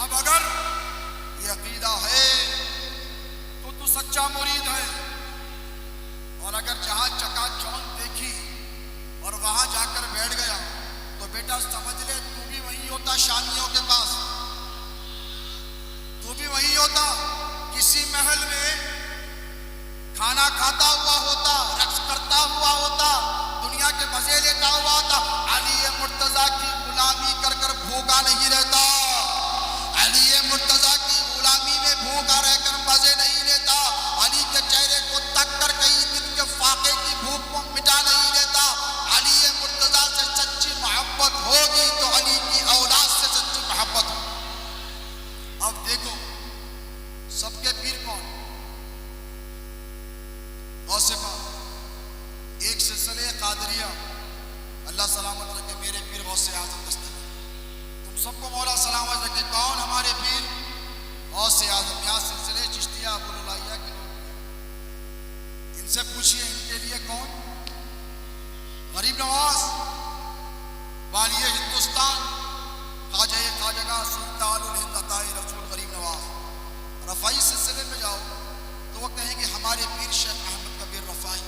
[SPEAKER 2] اب اگر یہ عقیدہ ہے تو سچا مرید ہے. اور اگر جہاں چکا چوند دیکھی اور وہاں جا کر بیٹھ گیا تو بیٹا سمجھ لے تو بھی وہیں ہوتا شامیوں کے پاس, تو بھی وہیں ہوتا, کسی محل میں کھانا کھاتا ہوا ہوتا, رقص کرتا ہوا ہوتا, دنیا کے مزے لیتا ہوا ہوتا. علی مرتضیٰ کی غلامی کر کر بھوکا نہیں رہتا, علی مرتضیٰ کی غلامی میں بھوکا رہ کر مزے نہیں لیتا, علی کے چہرے کو تک کر کئی دن کے فاقے کی بھوک کو مٹا نہیں لیتا. علی مرتضیٰ سے سچی محبت ہوگی تو علی کی اولاد سے سچی محبت ہوگی. اب دیکھو سب کے پیر کون؟ غوث پاک. ایک سلسلے قادریہ اللہ سلامت رکھے میرے پیر غوث اعظم دستگیر. تم سب کو مولا سلامت رکھے. کون ہمارے پیر؟ غوث اعظم. یہاں سلسلے چشتیہ ابو العالیہ کے لوگ ہیں, ان سے پوچھئے ان کے لیے کون؟ غریب نواز والی ہندوستان, خواجہ خواجگاہ سلطان الہند عطائے رسول غریب نواز. رفاعی سلسلے میں جاؤ تو وہ کہیں گے ہمارے پیر شیخ احمد کبیر رفاعی.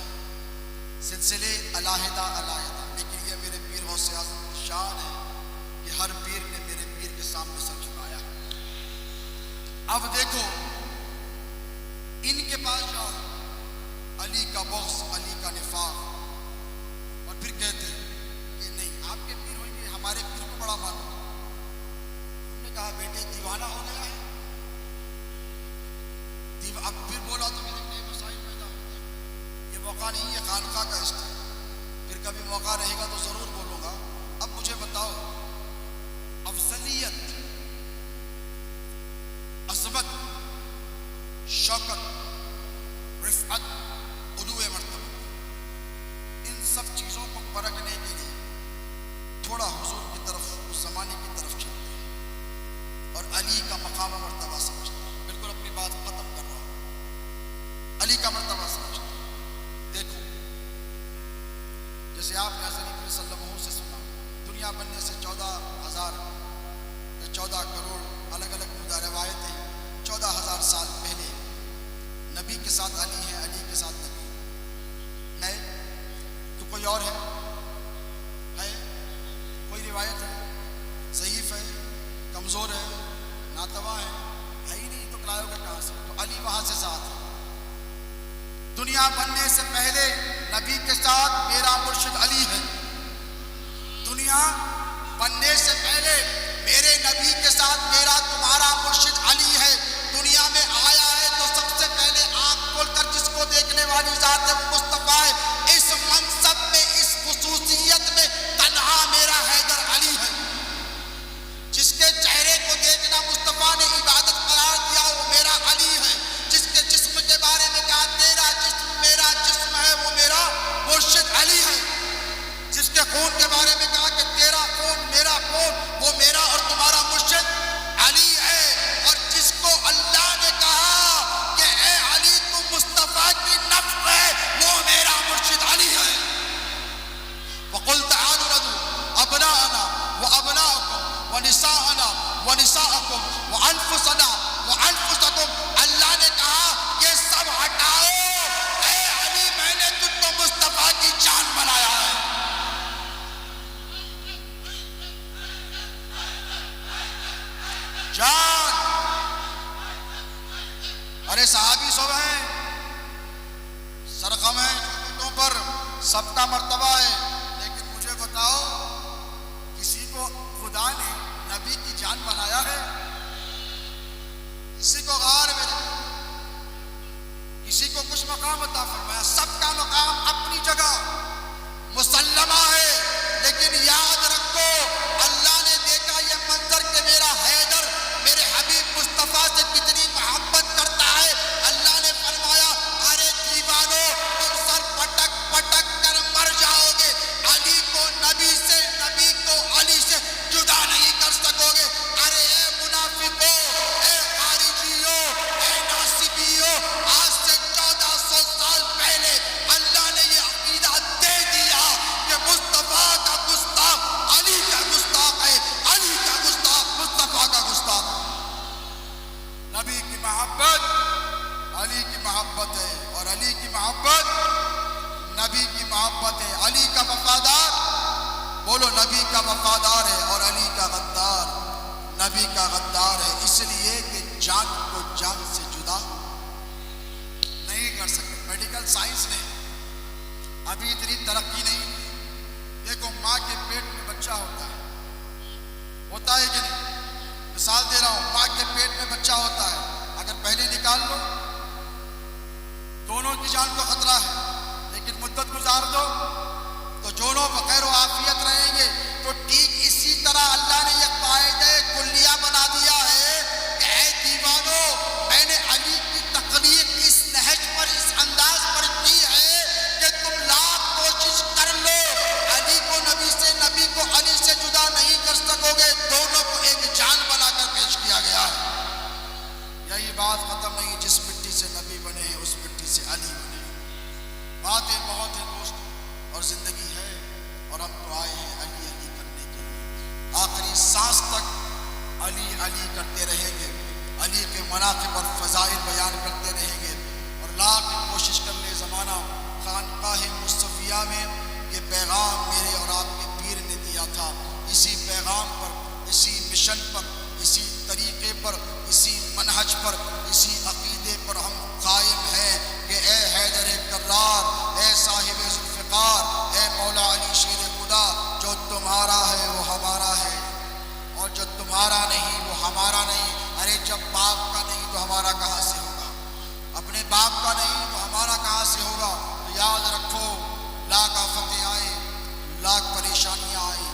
[SPEAKER 2] سلسلے علیحدہ علیحدہ, لیکن یہ میرے پیر غوث اعظم کی شان ہے کہ ہر پیر نے میرے پیر کے سامنے اب دیکھو ان کے پاس جاؤ، علی کا بغض، علی کا نفاق، اور پھر کہتے کہ نہیں آپ کے پیر ہوئیں گے، ہمارے پیر کو بڑا مانو۔ ہم نے کہا بیٹے دیوانہ ہو گیا ہے، اب پھر بولا تو میرے نئے مسائل پیدا ہوتے ہیں۔ یہ موقع نہیں، یہ خانقاہ کا عشق ہے، پھر کبھی موقع رہے گا تو ضرور بولوں گا۔ اب مجھے بتاؤ، افضلیت، عظمت، شوکت، رفعت، علو مرتبہ، ان سب چیزوں کو پرکھنے کے لیے تھوڑا حضور کی طرف، اس زمانے کی طرف چلتے ہیں اور علی کا مقام و مرتبہ سمجھتے ہیں۔ بالکل اپنی بات ختم کر رہا ہوں، علی کا مرتبہ سمجھتے ہیں۔ دیکھو جیسے آپ نے حضرت صلی اللہ علیہ وسلم سے سنا، دنیا بننے سے 14,000 یا 14 کروڑ الگ الگ روایتیں، 14,000 سال پہلے نبی کے ساتھ علی ہے، علی کے ساتھ نبی ہے تو کوئی اور ہے کوئی روایت ہے ضعیف ہے، کمزور ہے، ناتواں ہے ہی نہیں، تو لائے گا کہاں سے؟ تو علی وہاں سے ساتھ ہے۔ دنیا بننے سے پہلے نبی کے ساتھ میرا مرشد علی ہے، دنیا بننے سے پہلے میرے نبی کے ساتھ میرا تمہارا مرشد علی ہے۔ دنیا میں آیا ہے تو سب سے پہلے آنکھ کھول کر جس کو دیکھنے والی ذات ہے وہ مصطفیٰ ہے۔ اس منصب میں، اس خصوصیت میں تنہا میرا حیدر علی ہے۔ جس کے چہرے کو دیکھنا مصطفیٰ نے عبادت قرار دیا وہ میرا علی ہے۔ جس کے جسم کے بارے میں کہا تیرا جسم میرا جسم ہے وہ میرا مرشد علی ہے۔ جس کے خون کے بارے میں کہا کہ تیرا خون میرا خون وہ میرا اور تمہارا مرشد علی ہے۔ اور جس کو اللہ نے کہا کہ اے علی تو مصطفیٰ کی نفس ہے وہ میرا مرشد علی ہے۔ وَقُلْ تَعَالُوا نَدْعُو أَبْنَاءَنَا وَأَبْنَاءَكُمْ وَنِسَاءَنَا وَنِسَاءَكُمْ وَأَنفُسَنَا وَأَنفُسَكُمْ۔ اللہ نے کہا یہ سب ہٹاؤ، اے علی میں نے تم کو مصطفیٰ کی جان بنایا ہے۔ جان، ارے صحابی سب ہیں، سرخم ہیں چھوٹوں پر، سب کا مرتبہ ہے، لیکن مجھے بتاؤ کسی کو خدا نے نبی کی جان بنایا ہے؟ کسی کو غار میں رکھا، کسی کو کچھ مقام عطا فرمایا؟ سب کا مقام اپنی جگہ مسلمہ ہے، لیکن یاد رکھو اللہ نے دیکھا یہ منظر کہ میرا حیدر میرے حبیب مصطفیٰ سے کتنی محبت کرتا ہے۔ اللہ نے فرمایا ارے دیوانو تم سر پٹک پٹک کر مر جاؤ گے، علی کو نبی سے، نبی کو علی سے جدا نہیں کر سکو گے۔ ارے اے منافقو، اے خارجیو، اے ناصبیو، آج سے 1400 سال پہلے اللہ نے یہ عقیدہ دے دیا کہ مصطفیٰ کا گستاخ علی کا گستاخ ہے، علی کا گستاخ مصطفیٰ کا گستاخ۔ نبی کی محبت علی کی محبت ہے، اور علی کی محبت نبی کی محبت ہے۔ علی کا وفادار بولو نبی کا وفادار ہے، اور علی کا غدار نبی کا غدار ہے، اس لیے کہ جان کو جان سے جدا نہیں کر سکتے۔ میڈیکل سائنس نے ابھی اتنی ترقی نہیں۔ دیکھو ماں کے پیٹ میں بچہ ہوتا ہے کہ نہیں؟ مثال دے رہا ہوں، ماں کے پیٹ میں بچہ ہوتا ہے، اگر پہلے نکال لو دونوں کی جان کو خطرہ ہے، لیکن مدت گزار دو تو دونوں بخیر و عافیت رہیں گے۔ تو ٹھیک اسی طرح اللہ نے یہ قاعدہ کلیہ بنا دیا ہے کہ اے دیوانو میں نے علی کی تخلیق اس نہج پر، اس انداز پر کی ہے کہ تم لاکھ کوشش کر لو علی کو نبی سے، نبی کو علی سے جدا نہیں کر سکو گے۔ دونوں کو ایک جان بنا کر پیش کیا گیا ہے۔ یہی بات ختم نہیں، جس مٹی سے نبی بنے ہیں اس مٹی سے علی بنے۔ باتیں بہت ہیں دوست، اور زندگی ہے، اور ہم تو آئے ہیں علی علی کرنے کے لیے۔ آخری سانس تک علی علی کرتے رہیں گے، علی کے مناقب اور فضائل بیان کرتے رہیں گے، اور لاکھ کوشش کر لے زمانہ خانقاہ مصطفیہ میں یہ پیغام میرے اور آپ کے پیر نے دیا تھا۔ اسی پیغام پر، اسی مشن پر، اسی طریقے پر، اسی منہج منہج پر، اسی عقیدے پر ہم قائم ہیں کہ اے حیدر کرار، اے صاحب ذوالفقار، اے مولا علی شیر خدا، جو تمہارا ہے وہ ہمارا ہے، اور جو تمہارا نہیں وہ ہمارا نہیں۔ ارے جب باپ کا نہیں تو ہمارا کہاں سے ہوگا؟ اپنے باپ کا نہیں تو ہمارا کہاں سے ہوگا؟ تو یاد رکھو، لاکھ آفتیں آئیں، لاکھ پریشانیاں آئیں،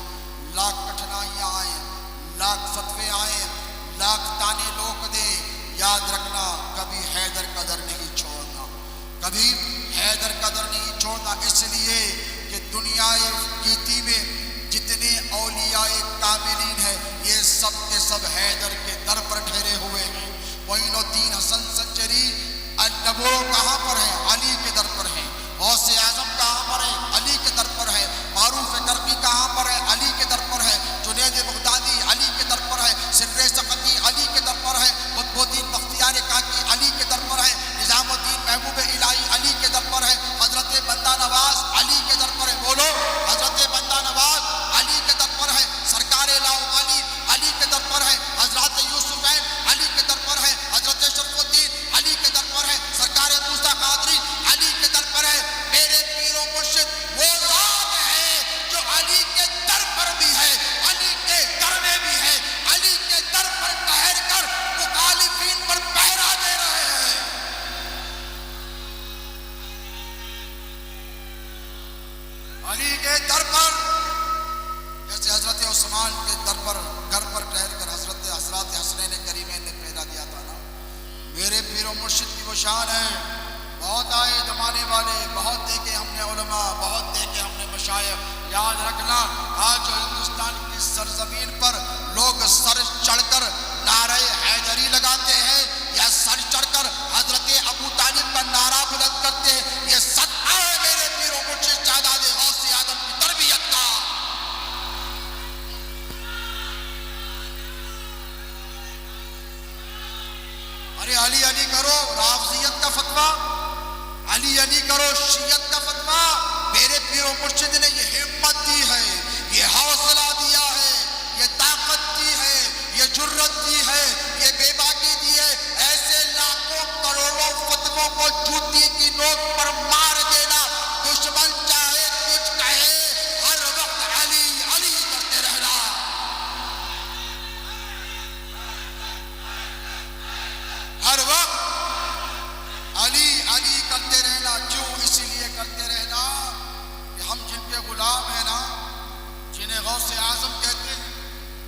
[SPEAKER 2] لاکھ کٹھنائیاں آئیں، لاکھ فتوے آئیں، لاکھ تانے لوگ دے، یاد رکھنا کبھی حیدر قدر نہیں چھوڑنا، کبھی حیدر قدر نہیں چھوڑنا۔ اس لیے کہ دنیا گیتی میں جتنے اولیاء کاملین ہیں یہ سب کے سب حیدر کے در پر ٹھہرے ہوئے ہیں۔ معین الدین حسن سنجری وہ کہاں پر ہیں؟ علی کے در پر ہیں۔ غوث اعظم کہاں پر ہے؟ علی کے در پر ہے۔ معروف کرقی کہاں پر ہے؟ علی کے در پر ہے۔ جنید بغدادی علی کے در پر ہے۔ سر سقطی علی کے در پر ہے۔ قطب الدین بختیار کاکی علی کے در پر ہے۔ نظام الدین محبوب الہی علی کے در پر ہے۔ حضرت بندہ نواز علی کے در پر ہے۔ بولو، حضرت بندہ نواز علی کے در پر ہے۔ سرکار لاہوری علی کے در پر ہے۔ حضرت یوسف علی کے در پر ہے۔ حضرت شرف الدین علی کے در پر ہے۔ سرکار موسیٰ قادری علی کے در پر ہے۔ میرے پیر و مرشد وہ ذات ہے جو علی کے در پر بھی ہے، علی کے در میں بھی ہے، علی کے در پر ٹھہر کر مخالفین پر پہرا دے رہے ہیں۔ علی کے در پر، جیسے حضرت عثمان کے در پر گھر پر ٹھہر کر حضرت حسنین کریمین نے پہرا دیا تھا نا۔ میرے پیر و مرشد کی وہ شان ہے۔ بہت آئے زمانے والے، بہت دیکھے ہم نے علماء، بہت دیکھے ہم نے مشائخ۔ یاد رکھنا، آج جو ہندوستان کی سرزمین پر لوگ سر چڑھ کر نعرہ حیدری لگاتے ہیں یا سر چڑھ کر حضرت ابو طالب کا نعرہ بلند کرتے ہیں، یہ صدقہ ہے میرے پیر و مرشد شہزادے غوث اعظم کی تربیت کا۔ ارے علی علی کرو رافضیت کا فتویٰ، علی علی کرو شیعت کا فتویٰ۔ میرے پیر و مرشد نے یہ ہمت دی ہے، یہ حوصلہ دیا ہے، یہ طاقت دی ہے، یہ جرت دی ہے، یہ بے باکی دی ہے۔ ایسے لاکھوں کروڑوں فتووں کو جوتی کی نوک پر مار دینا، دشمن چاہے کچھ کہے، ہر وقت علی علی کرتے رہنا۔ ہر وقت علی علی کرتے رہنا۔ کیوں؟ اسی لیے کرتے رہنا کہ ہم جن کے غلام ہیں نا، جنہیں غوث اعظم کہتے ہیں،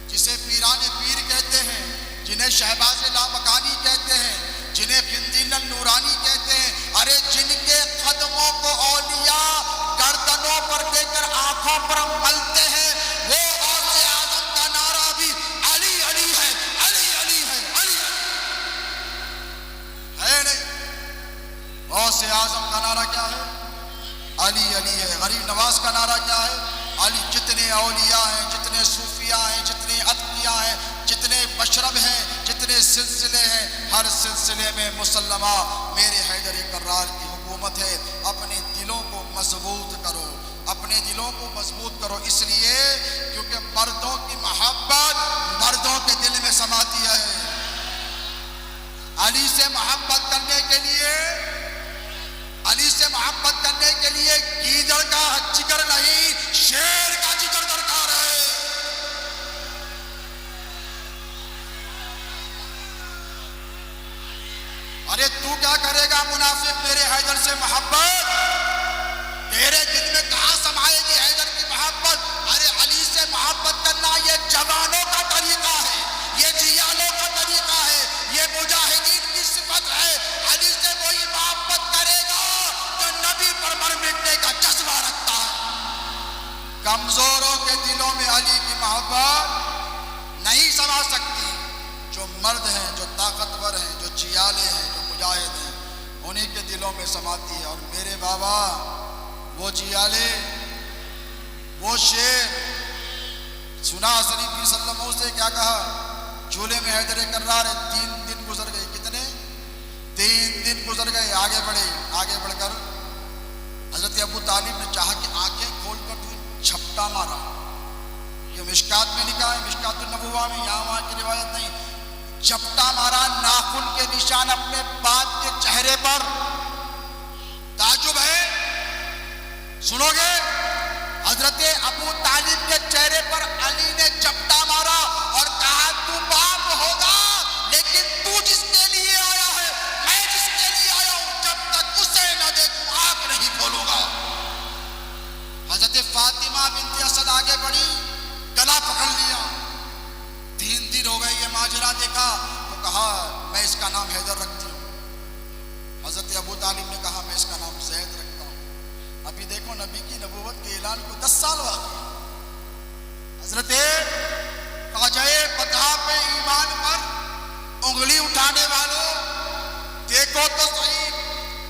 [SPEAKER 2] جسے پیران پیر کہتے ہیں، جنہیں شہباز لامکانی کہتے ہیں، جنہیں قندیل النورانی کہتے ہیں، ارے جن کے قدموں کو اولیاء گردنوں پر دے کر آنکھوں پر ملتے ہیں، وہ غوث اعظم کا نعرہ بھی علی علی ہے، علی علی ہے، علی ہے نہیں؟ غوث اعظم کا نعرہ کیا ہے؟ علی علی ہے۔ غریب نواز کا نعرہ کیا ہے؟ علی۔ جتنے اولیاء ہیں، جتنے صوفیاء ہیں، جتنے اتقیاء ہیں، جتنے مشرب ہیں، جتنے سلسلے ہیں، ہر سلسلے میں مسلمہ میرے حیدر کرار کی حکومت ہے۔ اپنے دلوں کو مضبوط کرو، اپنے دلوں کو مضبوط کرو، اس لیے کیونکہ مردوں کی محبت مردوں کے دل میں سماتی ہے۔ علی سے محبت کرنے کے لیے، علی سے محبت کرنے کے لیے گیدڑ کا جگر نہیں، شیر کا جگر درکار ہے۔ ارے تو کیا کرے گا منافق میرے حیدر سے محبت؟ تیرے دل میں کہاں سمائے گی حیدر کی محبت؟ ارے علی سے محبت کرنا یہ جوانوں کا طریقہ ہے، یہ جیالوں کا طریقہ ہے، یہ مجاہدین کی صفت ہے۔ علی سے وہی محبت کرے گا جو نبی پر مر مٹنے کا جذبہ رکھتا ہے۔ کمزوروں کے دلوں میں علی کی محبت نہیں سما سکتی۔ جو مرد ہیں، جو طاقتور ہیں، جو چیالے ہیں، جو مجاہد ہیں، انہی کے دلوں میں سماتی ہے۔ اور میرے بابا وہ چیالے، وہ شیر، سنا شریف کی صلی اللہ علیہ وسلم سے کیا کہا؟ جھولے میں حیدر کرار ہے۔ 3 دن گزر گئے۔ کتنے؟ 3 دن گزر گئے۔ آگے بڑھے، آگے بڑھ کر حضرت ابو طالب نے چاہا کہ آنکھیں کھول کر چھپٹا مارا۔ یہ مشکات میں لکھا ہے، مشکات النبوہ میں، یہاں وہاں کی روایت نہیں۔ چپٹا مارا ناخن کے نشان اپنے باپ کے چہرے پر. تعجب ہے, سنو گے, حضرت ابو طالب کے چہرے پر علی نے چپٹا مارا اور کہا تو باپ ہوگا لیکن تو جس کے لیے آیا ہے, میں جس کے لیے آیا ہوں, جب تک اسے نہ دیکھوں آنکھ نہیں کھولوں گا. حضرت فاطمہ بنت اسد آگے بڑھی, گلا پکڑ لیا. 3 دن ہو گئے یہ ماجرا دیکھا تو کہا میں اس کا نام حیدر رکھتی ہوں. حضرت ابو طالب نے کہا میں اس کا نام زید رکھتا ہوں. ابھی دیکھو نبی کی نبوت کے اعلان کو 10 سال واقع. حضرت خواجہ بطحہ پہ ایمان پر انگلی اٹھانے والوں, دیکھو تو صحیح,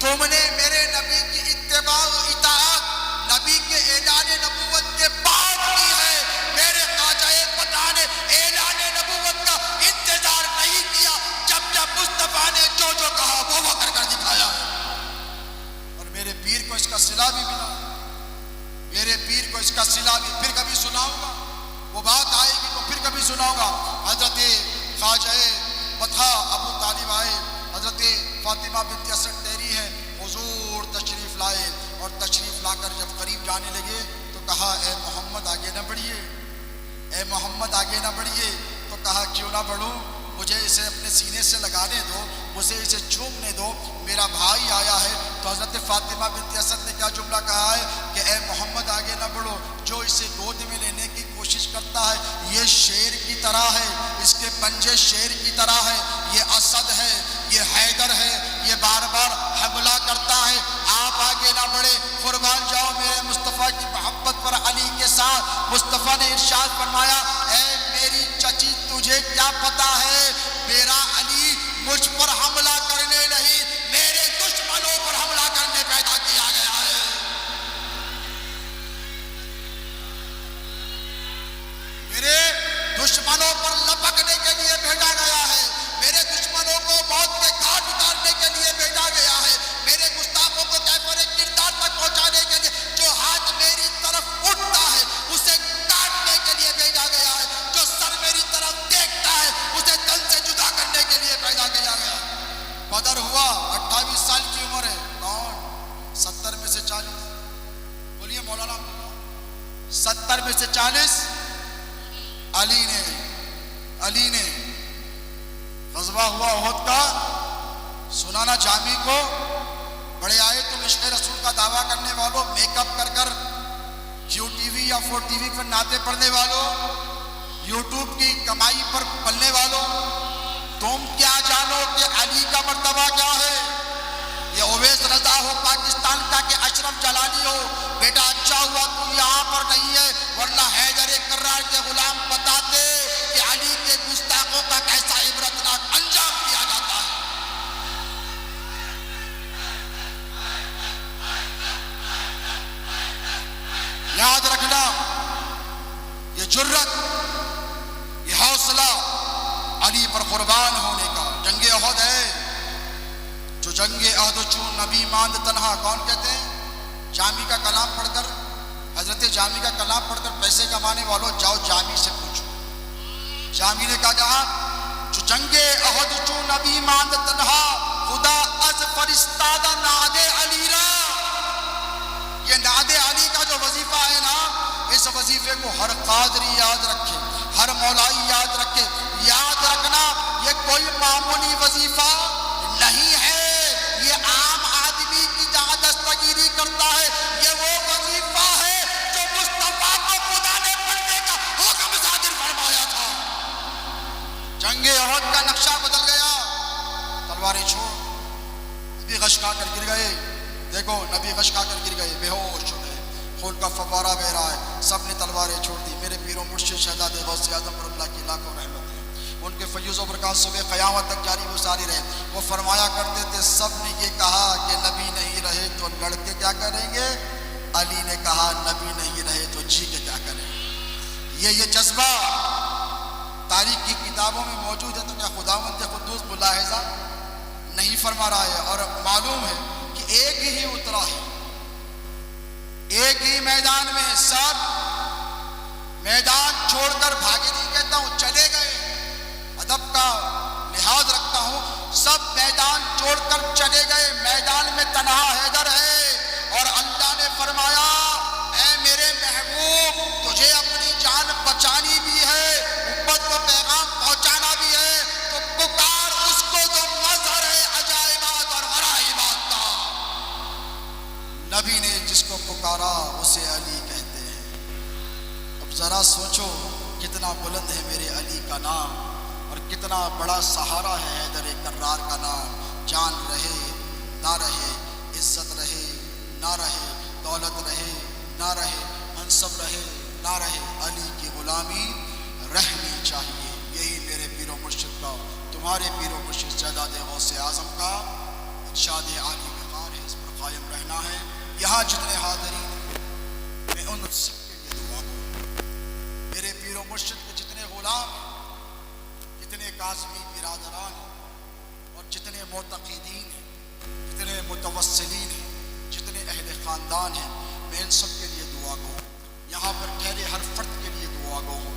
[SPEAKER 2] تم نے میرے نبی کی اتباع و اطاعت نبی کے اعلان نبوت کے بعد کی ہے. میرے خواجہ بطحہ نے اعلان نبوت کا انتظار نہیں کیا, جب مصطفیٰ نے جو کہا وہ کر کر دکھایا. اور میرے پیر کو اس کا صلہ بھی ملا, میرے پیر کو اس کا صلہ بھی پھر کبھی سناؤں گا, وہ بات آئے گی تو پھر کبھی سناؤں گا. حضرت خواجہ بطحہ ابو طالب آئے, حضرت فاطمہ بنت اسد ٹھہری ہے, حضور تشریف لائے اور تشریف لا کر جب قریب جانے لگے تو کہا اے محمد آگے نہ بڑھیے, اے محمد آگے نہ بڑھیے. تو کہا کیوں نہ بڑھوں, مجھے اسے اپنے سینے سے لگانے دو, مجھے اسے چومنے دو, میرا بھائی آیا ہے. تو حضرت فاطمہ بنت اسد نے کیا جملہ کہا ہے کہ اے محمد آگے نہ بڑھو, جو اسے گود میں لینے کی کوشش کرتا ہے یہ شیر کی طرح ہے, اس کے پنجے شیر کی طرح ہے, یہ اسد ہے, یہ حیدر ہے, یہ بار بار حملہ کرتا ہے. آپ آگے نہ بڑھے, قربان جاؤ میرے مصطفیٰ کی محبت پر علی کے ساتھ. مصطفیٰ نے ارشاد فرمایا اے میری چچی تجھے کیا پتا ہے, میرا علی مجھ پر حملہ کرنے نہیں میرے دشمنوں پر حملہ کرنے پیدا کیا گیا ہے. میرے دشمنوں پر لپکنے کے لیے بھیجا گیا ہے, میرے دشمنوں کو موت کے گھاٹ اتارنے کے لیے بھیجا گیا ہے, میرے گستاخوں کو کیفر کردار تک پہنچانے کے لیے. جو ہاتھ میری طرف اٹھتا ہے اسے کاٹنے کے لیے بھیجا گیا ہے, جو سر میری طرف دیکھتا ہے اسے تن سے جدا کرنے کے لیے پیدا کیا گیا. بدر ہوا, 28 سال کی عمر ہے, کون 70 میں سے 40, بولیے مولانا, 70 میں سے 40 علی نے غزوہ ہوا احد کا. سنانا جامی کو, بڑے آئے تم عشق رسول کا دعویٰ کرنے والوں, میک اپ کر کر کیو ٹی وی یا 4 ٹی وی پر نعتیں پڑھنے والوں, یوٹیوب کی کمائی پر پلنے والوں, تم کیا جانو کہ علی کا مرتبہ کیا ہے. یہ اویس رضا ہو پاکستان کا کہ اشرف جلانی ہو, بیٹا اچھا ہوا تو یہاں پر نہیں ہے, ورنہ حیدر کرار کے غلام بتاتے کہ علی کے گستاخوں کا کیسا عبرتناک انجام کیا جاتا ہے. یاد رکھنا, یہ جرت, یہ حوصلہ علی پر قربان ہونے کا. جنگ احد ہے جو جنگ احد چون نبی ماند تنہا, کون کہتے ہیں؟ جامی کا کلام پڑھ کر, حضرت جامی کا کلام پڑھ کر پیسے کمانے والوں جاؤ جامی سے پوچھو. جامی نے کہا جو جنگ احد چون نبی ماند تنہا, خدا از فرستادہ ناد علی را. یہ ناد علی کا جو وظیفہ ہے نا, اس وظیفے کو ہر قادری یاد رکھے, ہر مولائی یاد رکھے. یاد رکھنا یہ کوئی معمولی وظیفہ نہیں ہے, یہ عام آدمی کی جہاں دستگیری کرتا ہے, یہ وہ وظیفہ ہے جو مصطفیٰ کو خدا نے پڑھنے کا حکم صادر فرمایا تھا. جنگ احد کا نقشہ بدل گیا, تلواریں چھوڑ, نبی غش کھا کر گر گئے. دیکھو نبی غش کھا کر گر گئے, بے ہوش ہو گئے, خون کا فوارہ بہ رہا ہے, سب نے تلواریں چھوڑ دی. میرے پیروں مرشد شہزادے غوث اعظم پر اللہ کی لاکھوں رحمت ہے, ان کے فیض و برکات صبح قیامت تک جاری و ساری رہے. وہ فرمایا کرتے تھے سب نے یہ کہا کہ نبی نہیں رہے تو لڑکے کیا کریں گے, علی نے کہا نبی نہیں رہے تو جی کے کیا کریں. یہ جذبہ تاریخ کی کتابوں میں موجود ہے, تو کیا خداوند قدوس ملاحظہ نہیں فرما رہا ہے؟ اور معلوم ہے کہ ایک ہی اترا ہے, ایک ہی میدان میں, سب میدان چھوڑ کر بھاگے نہیں کہتا ہوں, چلے گئے. ادب کا یاد رکھتا ہوں سب میدان چھوڑ کر چلے گئے، میدان میں تنہا حیدر ہے، اور اللہ نے فرمایا اے میرے محبوب تجھے اپنی جان بچانی بھی ہے، امت کو پیغام پہنچانا بھی ہے، تو پکار اس کو جو مظہر ہے عجائبات اور غرائبات کا۔ نبی نے جس کو پکارا اسے علی کہتے ہیں۔ اب ذرا سوچو کتنا بلند ہے میرے علی کا نام، اور کتنا بڑا سہارا ہے حیدر کرار کا نام۔ جان رہے نہ رہے، عزت رہے نہ رہے، دولت رہے نہ رہے، منصب رہے نہ رہے، علی کی غلامی رہنی چاہیے۔ یہی میرے پیر و مرشد کا، تمہارے پیر و مرشد سیداد غوث اعظم کا ارشاد عالی مقام ہے، اس پر قائم رہنا ہے۔ یہاں جتنے حاضرین ہیں میں ان سب کے لیے دعا کروں، میرے پیر و مرشد کے جتنے غلام ہیں، جتنے قاسمی برادران ہیں، اور جتنے معتقدین ہیں، جتنے متوسلین ہیں، جتنے اہل خاندان ہیں، میں ان سب کے لیے دعا کروں، یہاں پر ٹھہرے ہر فرد کے لیے دعا کروں۔